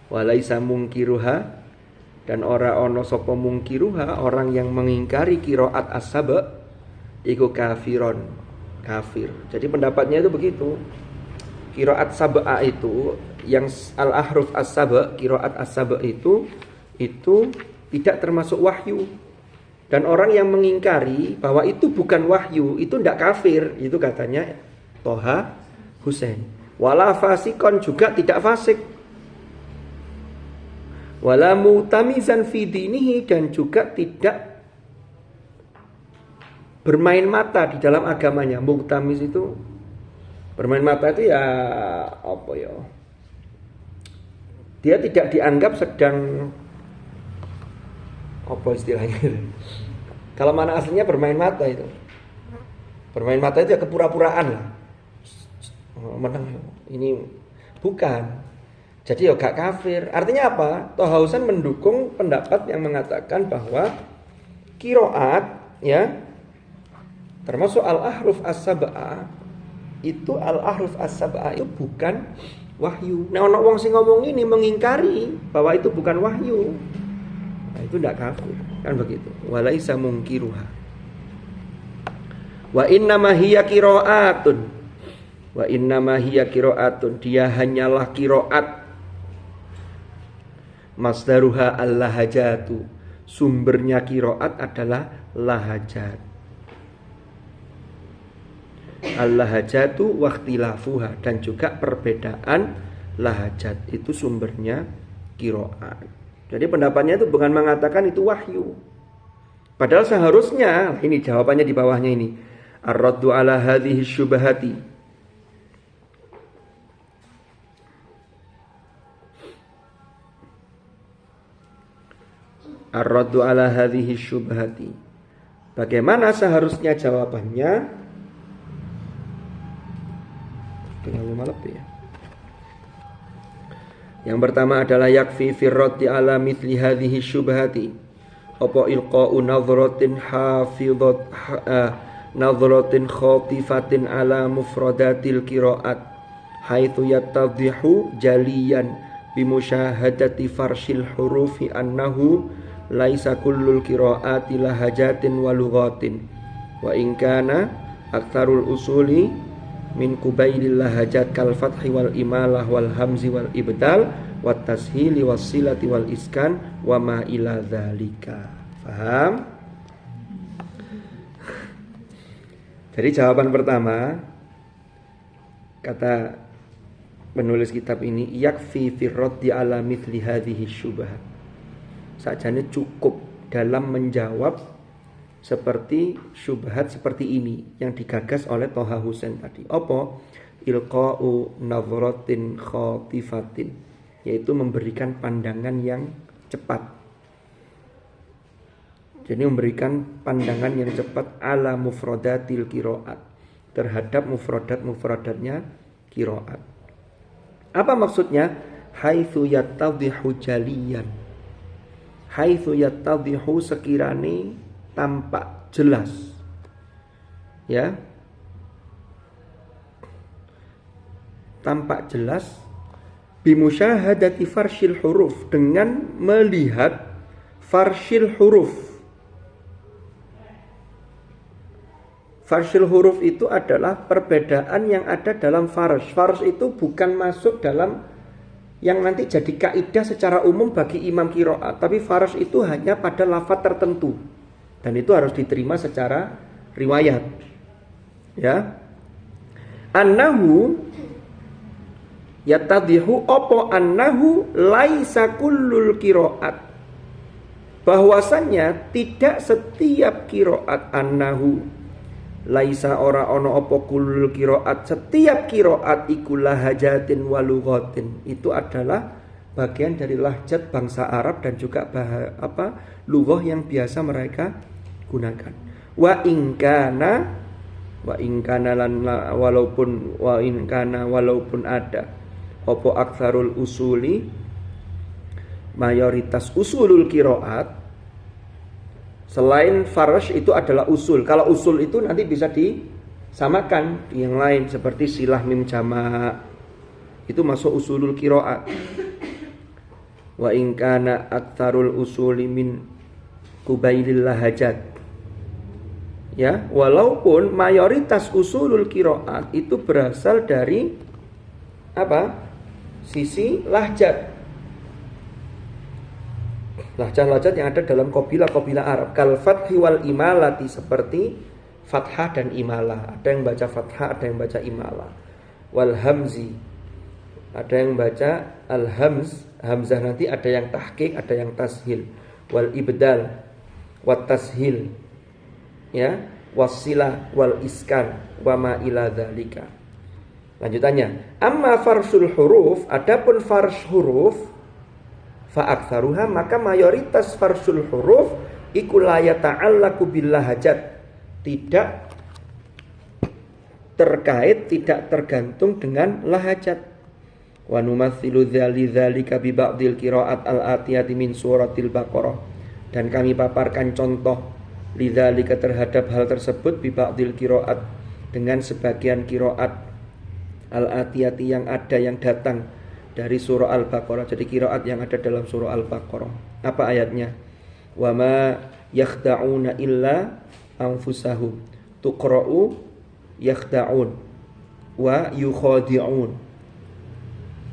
walaisa mungkiruha, dan ora ono sapa mungkiruha, orang yang mengingkari qiraat as-sab' iku kafir. Jadi pendapatnya itu begitu. Qiraat sab'a itu yang al-ahruf as-sab', qiraat as-sab' itu tidak termasuk wahyu. Dan orang yang mengingkari bahwa itu bukan wahyu, itu tidak kafir, itu katanya Toha Husain. Wala fasikon, juga tidak fasik. Wala mutamizan fi dinihi, dan juga tidak bermain mata di dalam agamanya. Muktamis itu bermain mata itu ya apa ya? Dia tidak dianggap sedang apa istilahnya. Kalau mana aslinya bermain mata itu. Bermain mata itu ya kepura-puraan lah. Menang ini bukan. Jadi ya gak kafir. Artinya apa? Tohausan mendukung pendapat yang mengatakan bahwa qiraat ya termasuk al-ahruf as-sab'ah itu al-ahruf as-sab'ah itu bukan wahyu. Nah, ono wong sing ngomong ini mengingkari bahwa itu bukan wahyu. Nah, itu tidak kafir. Kan begitu. Walaisa mungkiruha. Wa innama hiya qiraatun. Wa innama hiya qiraatun. Dia hanyalah qiraat. Masdaruha al-lahajatu. Sumbernya qiraat adalah lahajat. Al-lahajatu wakhtilafuha, dan juga perbedaan lahajat itu sumbernya qiraat. Jadi pendapatnya itu bukan mengatakan itu wahyu. Padahal seharusnya ini jawabannya di bawahnya ini. Ar-raddu ala hadhihi syubhati. Ar-raddu ala hadhihi syubhati. Bagaimana seharusnya jawabannya? Tinggal 5 lebih ya. Yang pertama adalah yakfi firrati ala mithli hadhihi syubhati. Apa ilqa'u nadhratin hafidhat nadhratin khatifatin ala mufradatil qiraat haitsu yattadhihu jaliyan bimusyahadati farshil hurufi annahu laisa kullul qiraati lahajatin wa lughatin wa in kana aktsarul usuli min kubailil lahajat kal fathi wal imalah wal hamzi wal ibdal wat tashili was silati wal iskan wa ma ila dzalika. Paham? Jadi jawaban pertama kata penulis kitab ini yakfi fi raddi ala mithli hadhihi syubhat. Sajane cukup dalam menjawab seperti syubhat seperti ini yang digagas oleh Toha Husain tadi. Apa? Ilqa'u nadhratin khatifatin, yaitu memberikan pandangan yang cepat. Jadi memberikan pandangan yang cepat ala mufradatil qiraat, terhadap mufradatnya qiraat. Apa maksudnya? Haitsu yattadhihu jaliyan. Haitsu yattadhihu sekirane tampak jelas, ya, tampak jelas bimusyahadati farshil huruf, dengan melihat farshil huruf. Farshil huruf itu adalah perbedaan yang ada dalam farsh. Farsh itu bukan masuk dalam yang nanti jadi kaidah secara umum bagi imam qiraat, tapi farsh itu hanya pada lafaz tertentu. Dan itu harus diterima secara riwayat. Ya. Annahu yatadhihu apa annahu laisa kullul qiraat. Bahwasannya tidak setiap qiraat, annahu laisa ora ono apa kullul qiraat, setiap qiraat iku lahajatin wa lughatin. Itu adalah bagian dari lahjat bangsa Arab dan juga lughah yang biasa mereka gunakan. Wa in kana walaupun ada apa aktsarul usuli, mayoritas usulul qiraat selain farsh itu adalah usul. Kalau usul itu nanti bisa disamakan yang lain seperti silah mim jama', itu masuk usulul qiraat. Wa in kana aktsarul usuli min kubailil lahajat. Ya, walaupun mayoritas usulul qiraat itu berasal dari apa? Sisi lahjat. Lahjat-lahjat yang ada dalam qabilah-qabilah Arab. Kal fathi wal imalati, seperti fathah dan imalah. Ada yang baca fathah, ada yang baca imalah. Wal hamzi, ada yang baca al-hamz, hamzah nanti ada yang tahqiq, ada yang tashil. Wal ibdal, wat tashil. Ya, wasilah wal iskan wa ma ila dzalika. Lanjutannya, amma farsul huruf, adapun fars huruf, fa aktsaruha, maka mayoritas farsul huruf iku la yata'allaqu bil lahajat, tidak terkait, tidak tergantung dengan lahajat. Wa numatsilu dzalika bi ba'dil qiraat al-atiyati min suratil Baqarah, dan kami paparkan contoh lidzalika terhadap hal tersebut bi ba'dil qiraat, dengan sebagian qiraat al-atiyati yang ada, yang datang dari surah Al-Baqarah. Jadi qiraat yang ada dalam surah Al-Baqarah. Apa ayatnya? Wa ma yakhda'una illa anfusahum tuqra'u yakhda'un wa yukhadi'un.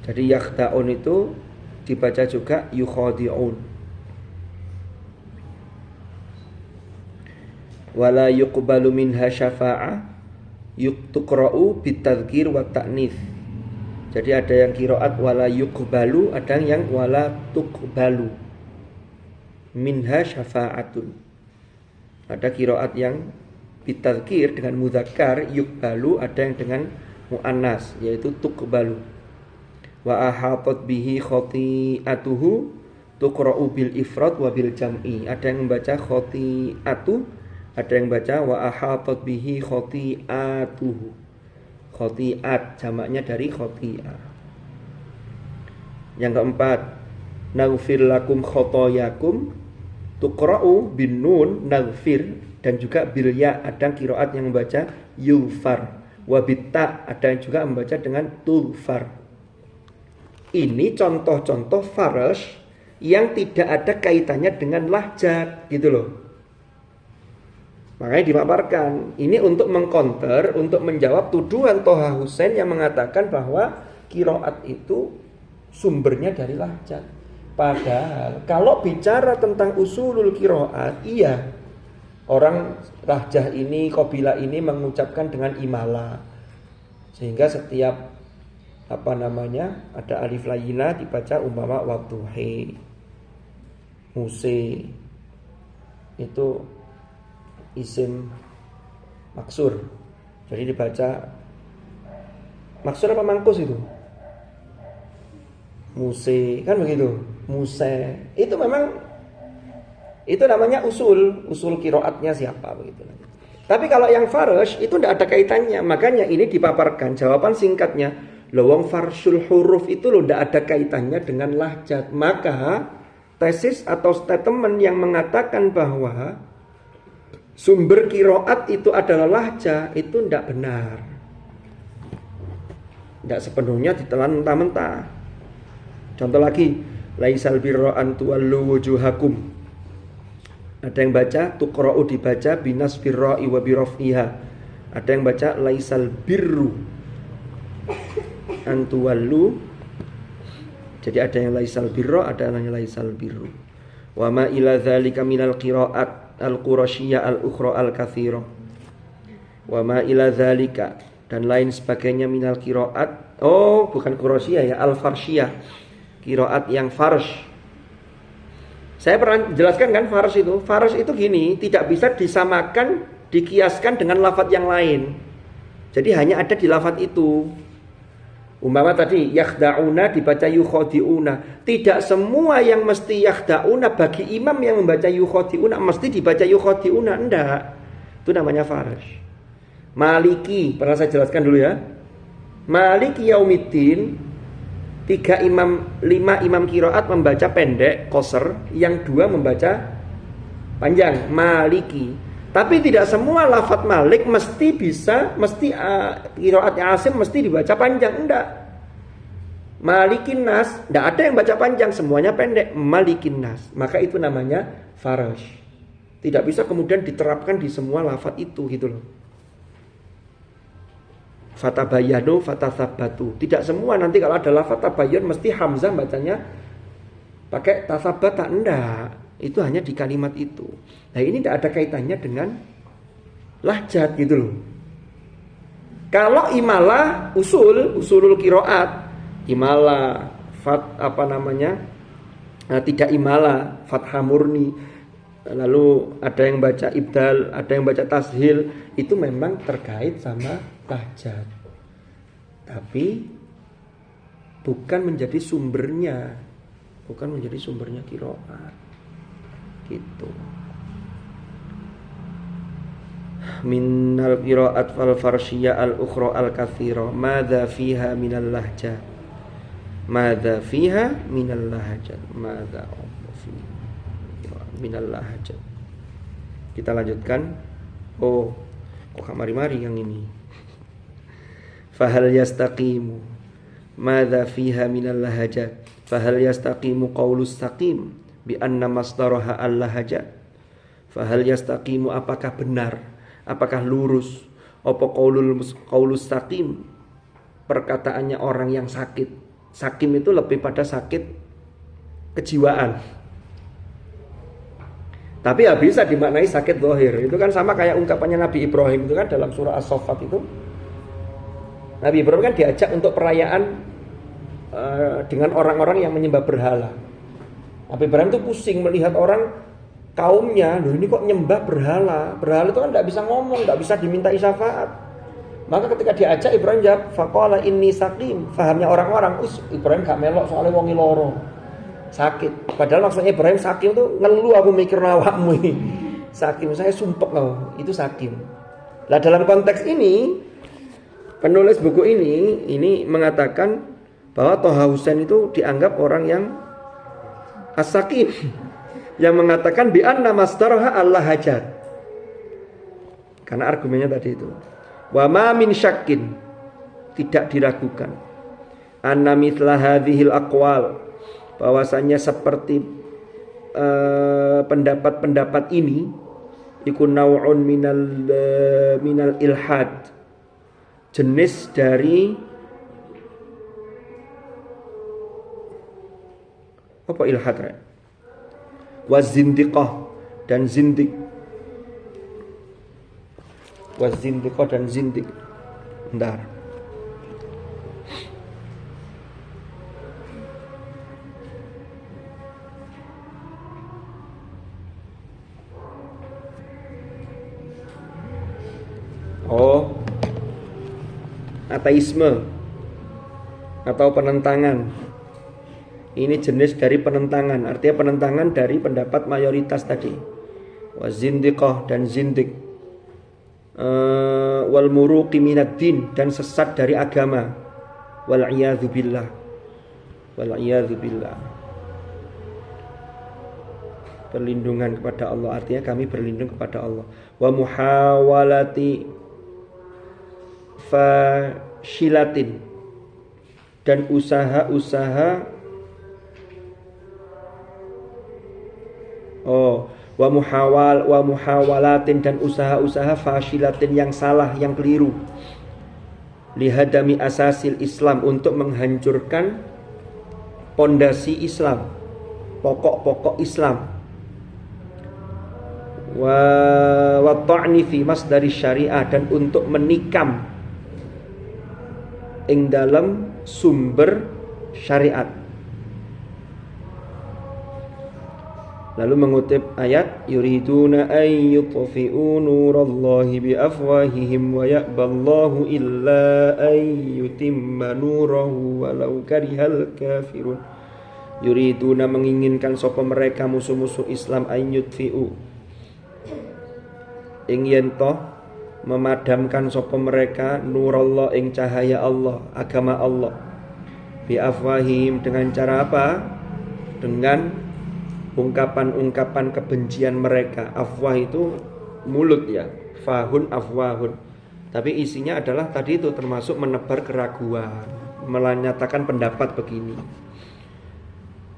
Jadi yakhda'un itu dibaca juga yukhadi'un. Wala yuqbalu minha syafa'ah tuqra'u bitadhkir wa ta'nits. Jadi ada yang qiraat wala yuqbalu, ada yang wala tuqbalu. Minha syafa'atun. Ada qiraat yang bitadhkir dengan mudzakkar yuqbalu, ada yang dengan muannas yaitu tuqbalu. Wa ahatat bihi khati'atuhu tuqra'u bil ifrad wa bil jam'i. Ada yang membaca khati'atu, ada yang baca wa ahatat bihi khati'atuhu. Khati'at jamaknya dari khati'ah. Yang keempat, naghfir lakum khotoyakum tuqra'u bin nun naghfir, dan juga bil ya, ada qiraat yang membaca yufar, wa bitta, ada yang juga membaca dengan tughfar. Ini contoh-contoh farsh yang tidak ada kaitannya dengan lahjat, gitu loh. Makanya dipaparkan. Ini untuk mengcounter, untuk menjawab tuduhan Toha Hussein yang mengatakan bahwa qiraat itu sumbernya dari lahjat. Padahal kalau bicara tentang usulul qiraat, iya, orang lahjah ini, qabilah ini mengucapkan dengan imala, sehingga setiap ada alif layina dibaca umpama wadduhi, muse, itu isim maksur. Jadi dibaca maksur apa mangkus itu? Muse, kan begitu. Muse. Itu memang itu namanya usul qiraatnya siapa begitu. Tapi kalau yang farsh itu tidak ada kaitannya. Makanya ini dipaparkan jawaban singkatnya. Lawang farsul huruf itu loh tidak ada kaitannya dengan lahjat. Maka tesis atau statement yang mengatakan bahwa sumber qiraat itu adalah lahjah itu tidak benar. Tidak sepenuhnya ditelan mentah-mentah. Contoh lagi, laisal birra an tuwallu wujuhakum. Ada yang baca tuqra'u dibaca binas birra'i wa biraf'iha. Ada yang baca laisal birru an tuwallu. Jadi ada yang laisal birra, ada yang laisal birru. Wa ma ila dzalika minal qira'at al-qurasyiyah al-ukhra al-katsira. Wa ma ila dzalika, dan lain sebagainya minal qira'at. Oh, bukan qurasyiyah ya, al-farsyiyah. Qira'at yang farsh. Saya pernah jelaskan kan farsh itu. Farsh itu gini, tidak bisa disamakan, dikiaskan dengan lafaz yang lain. Jadi hanya ada di lafaz itu. Umpama tadi yakhda'una dibaca yukhadi'una. Tidak semua yang mesti yakhda'una bagi imam yang membaca yukhadi'una mesti dibaca yukhadi'una, enggak. Itu namanya farsh. Maliki, pernah saya jelaskan dulu ya. Maliki yaumiddin, 5 imam qiraat membaca pendek qasr, yang 2 membaca panjang maliki. Tapi tidak semua lafaz Malik mesti qiraatnya Asim mesti dibaca panjang, enggak. Malikin nas, enggak ada yang baca panjang, semuanya pendek, malikin nas. Maka itu namanya farsh. Tidak bisa kemudian diterapkan di semua lafaz itu gitu loh. Fatabayanu fatatsabbatu. Tidak semua nanti kalau ada lafaz tabayun mesti hamzah bacanya pakai tasabbata, enggak. Itu hanya di kalimat itu. Nah ini tidak ada kaitannya dengan lahjat gitu loh. Kalau imalah usulul qiraat, imalah tidak imalah fathah murni, lalu ada yang baca ibdal, ada yang baca tashil, itu memang terkait sama lahjat. Tapi bukan menjadi sumbernya qiraat. Gitu. Minnal qiraat fal farsyiyah al ukhra al katsira madza fiha minal lahjah. Madza fiha minal lahjat. Madza minal lahjat. Kita lanjutkan. Oh, kok mari-mari yang ini. Fahal yastaqimu madza fiha minal lahjat. Fahal yastaqimu qaulus saqim bi anna masdaraha al lahjat. Fahal yastaqimu, apakah benar, apakah lurus apa qaulus saqim, perkataannya orang yang sakit. Sakim itu lebih pada sakit kejiwaan. Tapi ya bisa dimaknai sakit zahir. Itu kan sama kayak ungkapannya Nabi Ibrahim itu kan dalam surah As-Saffat itu. Nabi Ibrahim kan diajak untuk perayaan dengan orang-orang yang menyembah berhala. Nabi Ibrahim itu pusing melihat orang kaumnya, loh ini kok nyembah berhala. Berhala itu kan tidak bisa ngomong, tidak bisa dimintai syafaat. Maka ketika diajak Ibrahim jawab, faqala inni saqim. Fahamnya orang-orang, Ibrahim gak melok soalnya wongi loro. Sakit. Padahal maksudnya Ibrahim sakim tuh ngeluh, aku mikir awakmu ini. Sakim, saya sumpek loh, itu sakim. Nah dalam konteks ini, penulis buku ini mengatakan bahwa Thaha Hussein itu dianggap orang yang as-sakim, yang mengatakan bi anna masdaraha al-lahjat. Karena argumennya tadi itu. Wa ma min syakkin, tidak diragukan. Anna mithla hadhil aqwal, bahwasanya seperti pendapat-pendapat ini iku nau'un minal ilhad, jenis dari apa ilhad ya? Wa zindiqah dan zindik. Wa zindiqah dan zindik. Bentar. Oh, ateisme atau penentangan. Ini jenis dari penentangan, artinya penentangan dari pendapat mayoritas tadi. Wa zindiqah dan zindik. Wal muruqi minad din, dan sesat dari agama. Wal iyadzu billah. Wal iyadzu billah. Perlindungan kepada Allah, artinya kami berlindung kepada Allah. Wa muhawalati fashilatin, dan usaha-usaha wa muhawalatin, dan usaha-usaha fashilatin yang salah, yang keliru. Lihadami asasil Islam, untuk menghancurkan pondasi Islam, pokok-pokok Islam. Wa ta'ni fi masdari syariah, dan untuk menikam ing dalam sumber syariat. Lalu mengutip ayat, yuriduna ay yutfi'u nurallahi bi afwahihim wa ya'ballahu illa ay yutimma nurahu walau karihal kafirun. Yuriduna, menginginkan sapa mereka musuh-musuh Islam, ay yutfi'u, ing yen toh memadamkan sapa mereka nurallah, ing cahaya Allah, agama Allah. Bi afwahihim, dengan cara apa? Dengan ungkapan-ungkapan kebencian mereka. Afwah itu mulut ya, fahun afwahun. Tapi isinya adalah tadi itu termasuk menebar keraguan, menyatakan pendapat begini.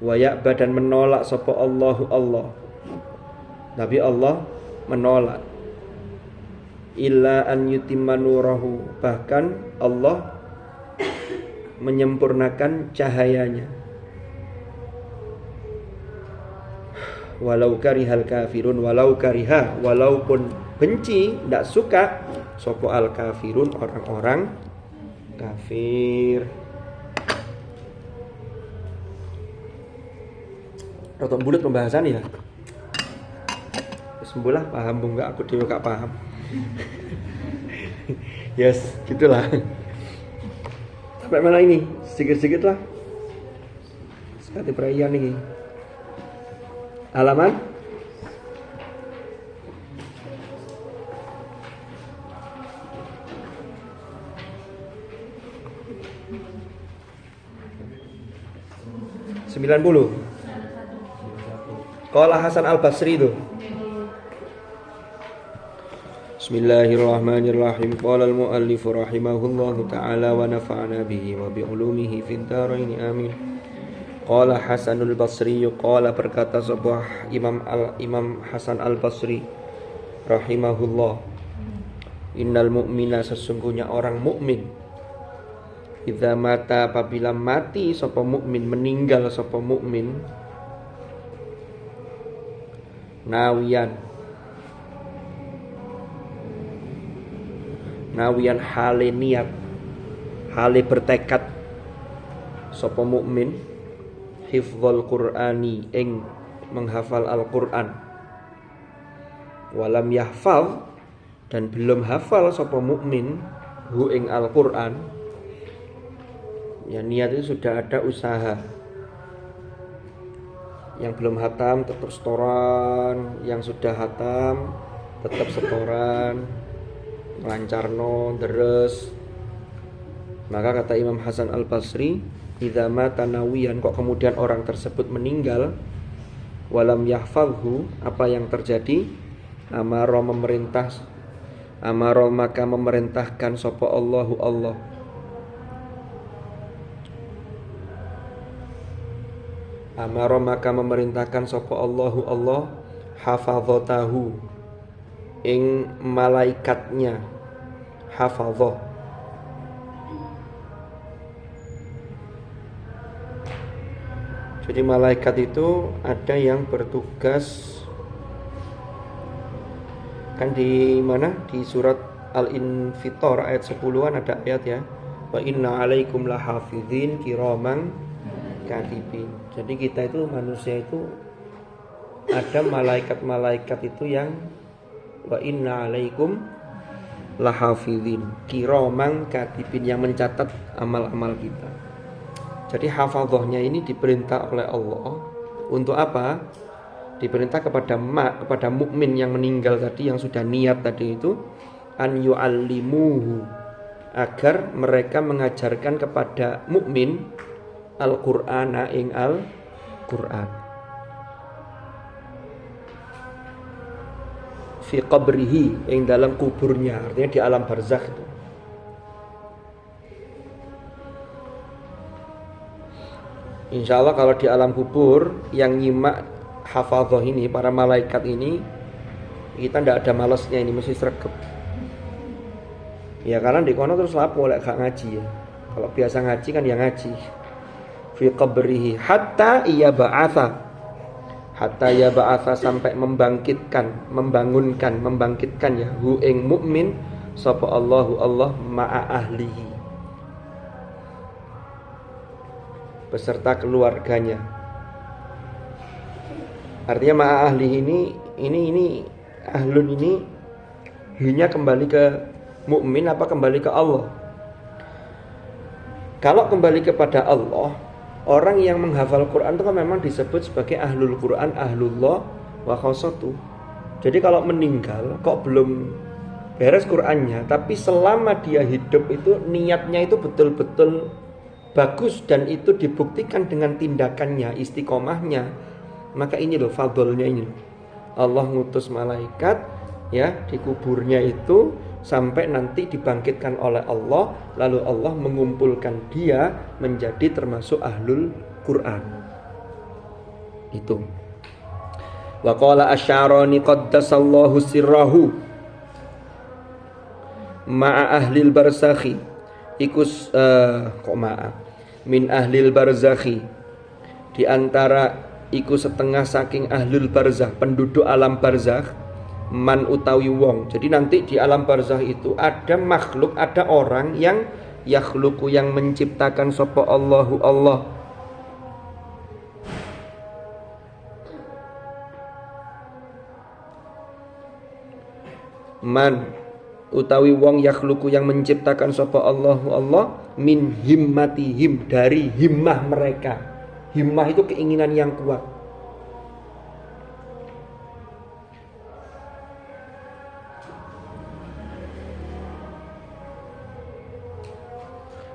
Wa ya'ba, dan menolak sapa Allahu Allah. Tapi Allah menolak. Illa an yutimma nurahu, bahkan Allah menyempurnakan cahayanya. Walau karihal kafirun, walau kariha, walaupun benci, tidak suka, sopo al kafirun, orang-orang kafir. Rotok bulat pembahasan ya. sembulah paham enggak aku dewe gak paham. Yes, gitulah. Sampai mana ini? Sedikit-sedikit lah. Sekali perayaan ini. Halaman 90. Qala Hasan Al-Basri itu. Bismillahirrahmanirrahim. Qala al-muallif rahimahullahu taala wa nafa'ana bihi wa bi ulumihi fid dharain amin. Qala Hasanul Basri, qala berkata sebuah Imam Hasan Al-Basri rahimahullah, innal mu'mina, sesungguhnya orang mukmin, idza mata, apabila mati sapa mukmin, meninggal sapa mukmin, nawiyan hale niat, hale bertekad sapa mukmin, hifdzul Qur'ani, ing menghafal Al-Qur'an, walam yahfal, dan belum hafal sapa mukmin hu ing Al-Qur'an, ya niat itu sudah ada usaha. Yang belum hatam tetap setoran, yang sudah hatam tetap setoran, lancarno deres. Maka kata Imam Hasan Al-Basri, idza mata nawiyan, kok kemudian orang tersebut meninggal, walam yahfalhu, apa yang terjadi? Amaro maka memerintahkan sapa Allahu Allah, amaro maka memerintahkan sapa Allahu Allah, hafadzatahu, ing malaikatnya, hafadzah. Jadi malaikat itu ada yang bertugas, kan di mana? Di surat Al-Infitar ayat 10-an ada ayat ya. Wa inna alaikum lahafidhin kiraman katibin. Jadi kita itu manusia itu ada malaikat-malaikat itu yang wa inna alaikum lahafidhin kiraman katibin, yang mencatat amal-amal kita. Jadi hafadzahnya ini diperintah oleh Allah untuk apa? Diperintah kepada mukmin yang meninggal tadi, yang sudah niat tadi itu, an yu'allimuhu, agar mereka mengajarkan kepada mukmin Al-Qur'ana ing Al-Qur'an fi qabrihi, ing dalam kuburnya, artinya di alam barzakh itu. Insyaallah kalau di alam kubur yang nyimak hafadzah ini, para malaikat ini, kita ndak ada malesnya, ini mesti sregep. Ya karena di kono terus lapo lek gak ngaji ya. Kalau biasa ngaji kan ya ngaji. Fi qabrihi hatta ya ba'atha, sampai membangkitkan ya hu ing mukmin sapa Allahu Allah ma'a ahlihi, beserta keluarganya. Artinya ma'a ahlihi ini ahlun ini hinya kembali ke mukmin apa kembali ke Allah? Kalau kembali kepada Allah, orang yang menghafal Quran itu kan memang disebut sebagai ahlul Quran, ahlullah wa khassatu. Jadi kalau meninggal kok belum beres Qurannya, tapi selama dia hidup itu niatnya itu betul-betul bagus dan itu dibuktikan dengan tindakannya, istiqomahnya, maka ini loh fadlnya ini loh. Allah ngutus malaikat ya di kuburnya itu sampai nanti dibangkitkan oleh Allah, lalu Allah mengumpulkan dia menjadi termasuk ahlul Quran. Itu. Wa qala Asy-Syarani qaddasallahu sirrahu ma'a ahlil barzakhi, ikus min ahlil barzakhi, di antara iku setengah saking ahlul barzakh, penduduk alam barzakh, man utawi wong. Jadi nanti di alam barzakh itu ada makhluk, ada orang yang yakhluqu, yang menciptakan sapa Allahu Allah, man utawi wong yakhluqu yang menciptakan sapa Allahu Allah min himmatihim dari himmah mereka. Himmah itu keinginan yang kuat.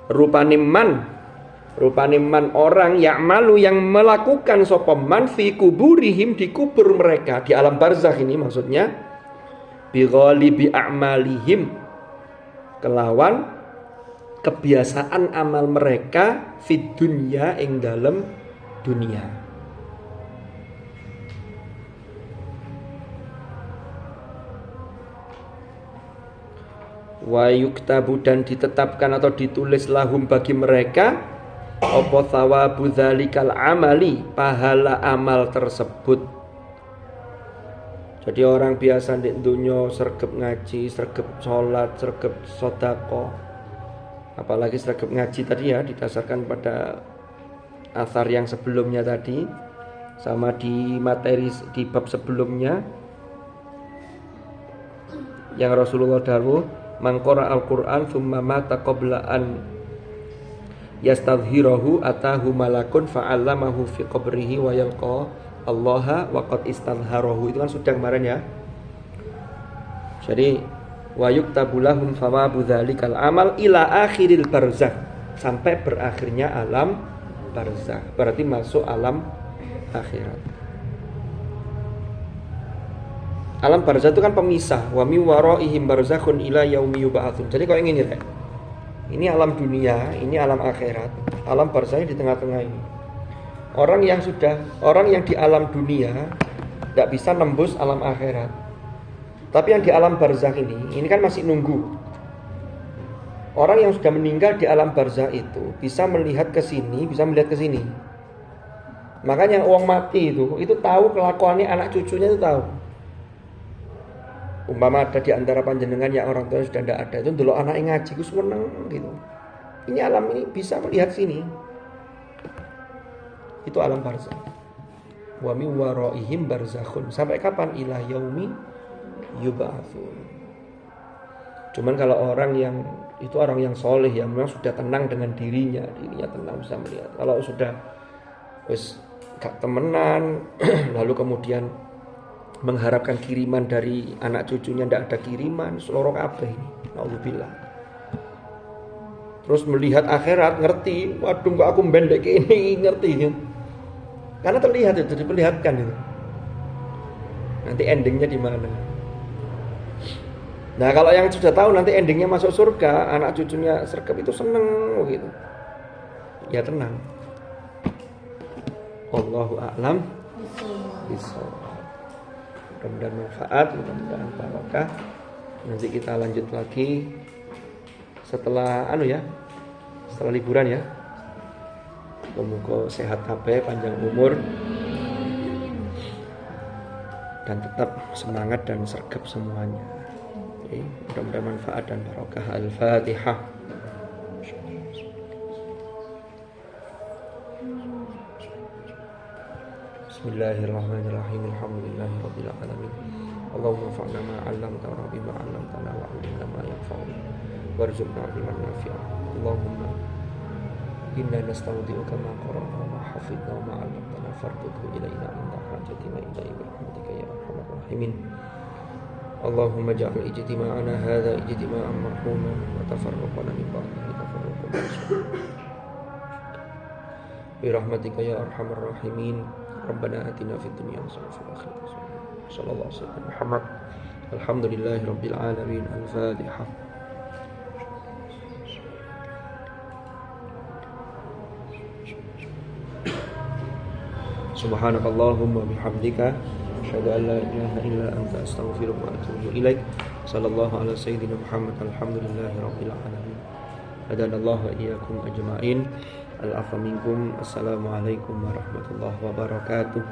Rupane man orang ya'malu yang melakukan sapa man fi kuburihim di kubur mereka di alam barzakh ini maksudnya bi ghalibi a'malihim kelawan kebiasaan amal mereka fid dunya ing dalem dunia. Wa yuktabu dan ditetapkan atau ditulis lahum bagi mereka apa thawabu dzalikal amali pahala amal tersebut. Jadi orang biasa di dunia sregep ngaji, sregep sholat, sregep sedekah, apalagi sregep ngaji tadi ya didasarkan pada asar yang sebelumnya tadi sama di materi di bab sebelumnya yang Rasulullah dawuh man qara al-Qur'an thumma mata qabla an yastadhhirahu atahu malakun fa'allamahu fi qabrihi wa yalqa Allah wa qad istadhharahu. Itu kan sudah kemarin ya. Jadi wa yuktabu lahum thawabu dzalikal amal ila akhiril barzakh, sampai berakhirnya alam barzakh. Berarti masuk alam akhirat. Alam barzakh itu kan pemisah. Wa mi waraihim barzakhun ila yaumi yub'atsun. Jadi kalau ini rek. Ini alam dunia, ini alam akhirat. Alam barzakhnya di tengah-tengah ini. Orang yang di alam dunia tidak bisa nembus alam akhirat. Tapi yang di alam barzakh ini kan masih nunggu. Orang yang sudah meninggal di alam barzakh itu bisa melihat ke sini, bisa melihat ke sini. Makanya orang mati itu tahu kelakuannya anak cucunya itu tahu. Umpama ada di antara panjenengan yang orang tua sudah tidak ada, itu dulu anak yang ngaji gue seneng gitu. Ini alam ini bisa melihat sini. Itu alam barzakh. Wa mi waraihim barzakhun. Sampai kapan? Ila yaumi yub'atsun. Cuman kalau orang yang itu orang yang soleh yang memang sudah tenang dengan dirinya tenang bisa melihat. Kalau sudah wis gak temenan lalu kemudian mengharapkan kiriman dari anak cucunya, tidak ada kiriman, selorok kabeh ini. Nauzubillah. Terus melihat akhirat, ngerti, waduh kok aku pendek ini, ngerti kan? Karena terlihat itu, diperlihatkan itu. Nanti endingnya di mana? Nah, kalau yang sudah tahu nanti endingnya masuk surga, anak cucunya sergap itu seneng gitu. Ya tenang. Allahu a'lam bishawab. Mudah-mudahan manfaat, mudah-mudahan barokah. Nanti kita lanjut lagi setelah setelah liburan ya. Semoga sehat kabeh, panjang umur dan tetap semangat dan sergap semuanya. Oke, mudah-mudahan manfaat dan barokah. Al-Fatihah. Bismillahirrahmanirrahim. Alhamdulillahirabbil alamin. Allahumma fa'na ma 'allamtana wa bima 'allamtana wa 'allimna ma yanfa'una warzuqna ilman nafi'a. Allahumma inna nastaudi'uka ma qara'na wa hafidna wa ma 'allamtana fardudhu ilaina inda hajatina ilaihi bi rahmatika ya arhamar rahimin. Allahumma ja'al ijtima'ana hadza ijtima'an marhuma wa tafarruqana min ba'dihi tafarruqan bi rahmatika ya arhamar rahimin. Rabbana atina fid dunya hasanah wa fil akhirati hasanah. Sallallahu alaihi wasallam Muhammad. Alhamdulillahirabbil alamin. Al-Fatihah. Subhanakallahumma bihamdika asyhadu an la ilaha illa anta astaghfiruka wa atubu ilaik. Sallallahu ala sayyidina Muhammad. Alhamdulillahirabbil alamin. Hadanallahu wa iyyakum ajma'in. Al-afa minkum. Assalamualaikum warahmatullahi wabarakatuh.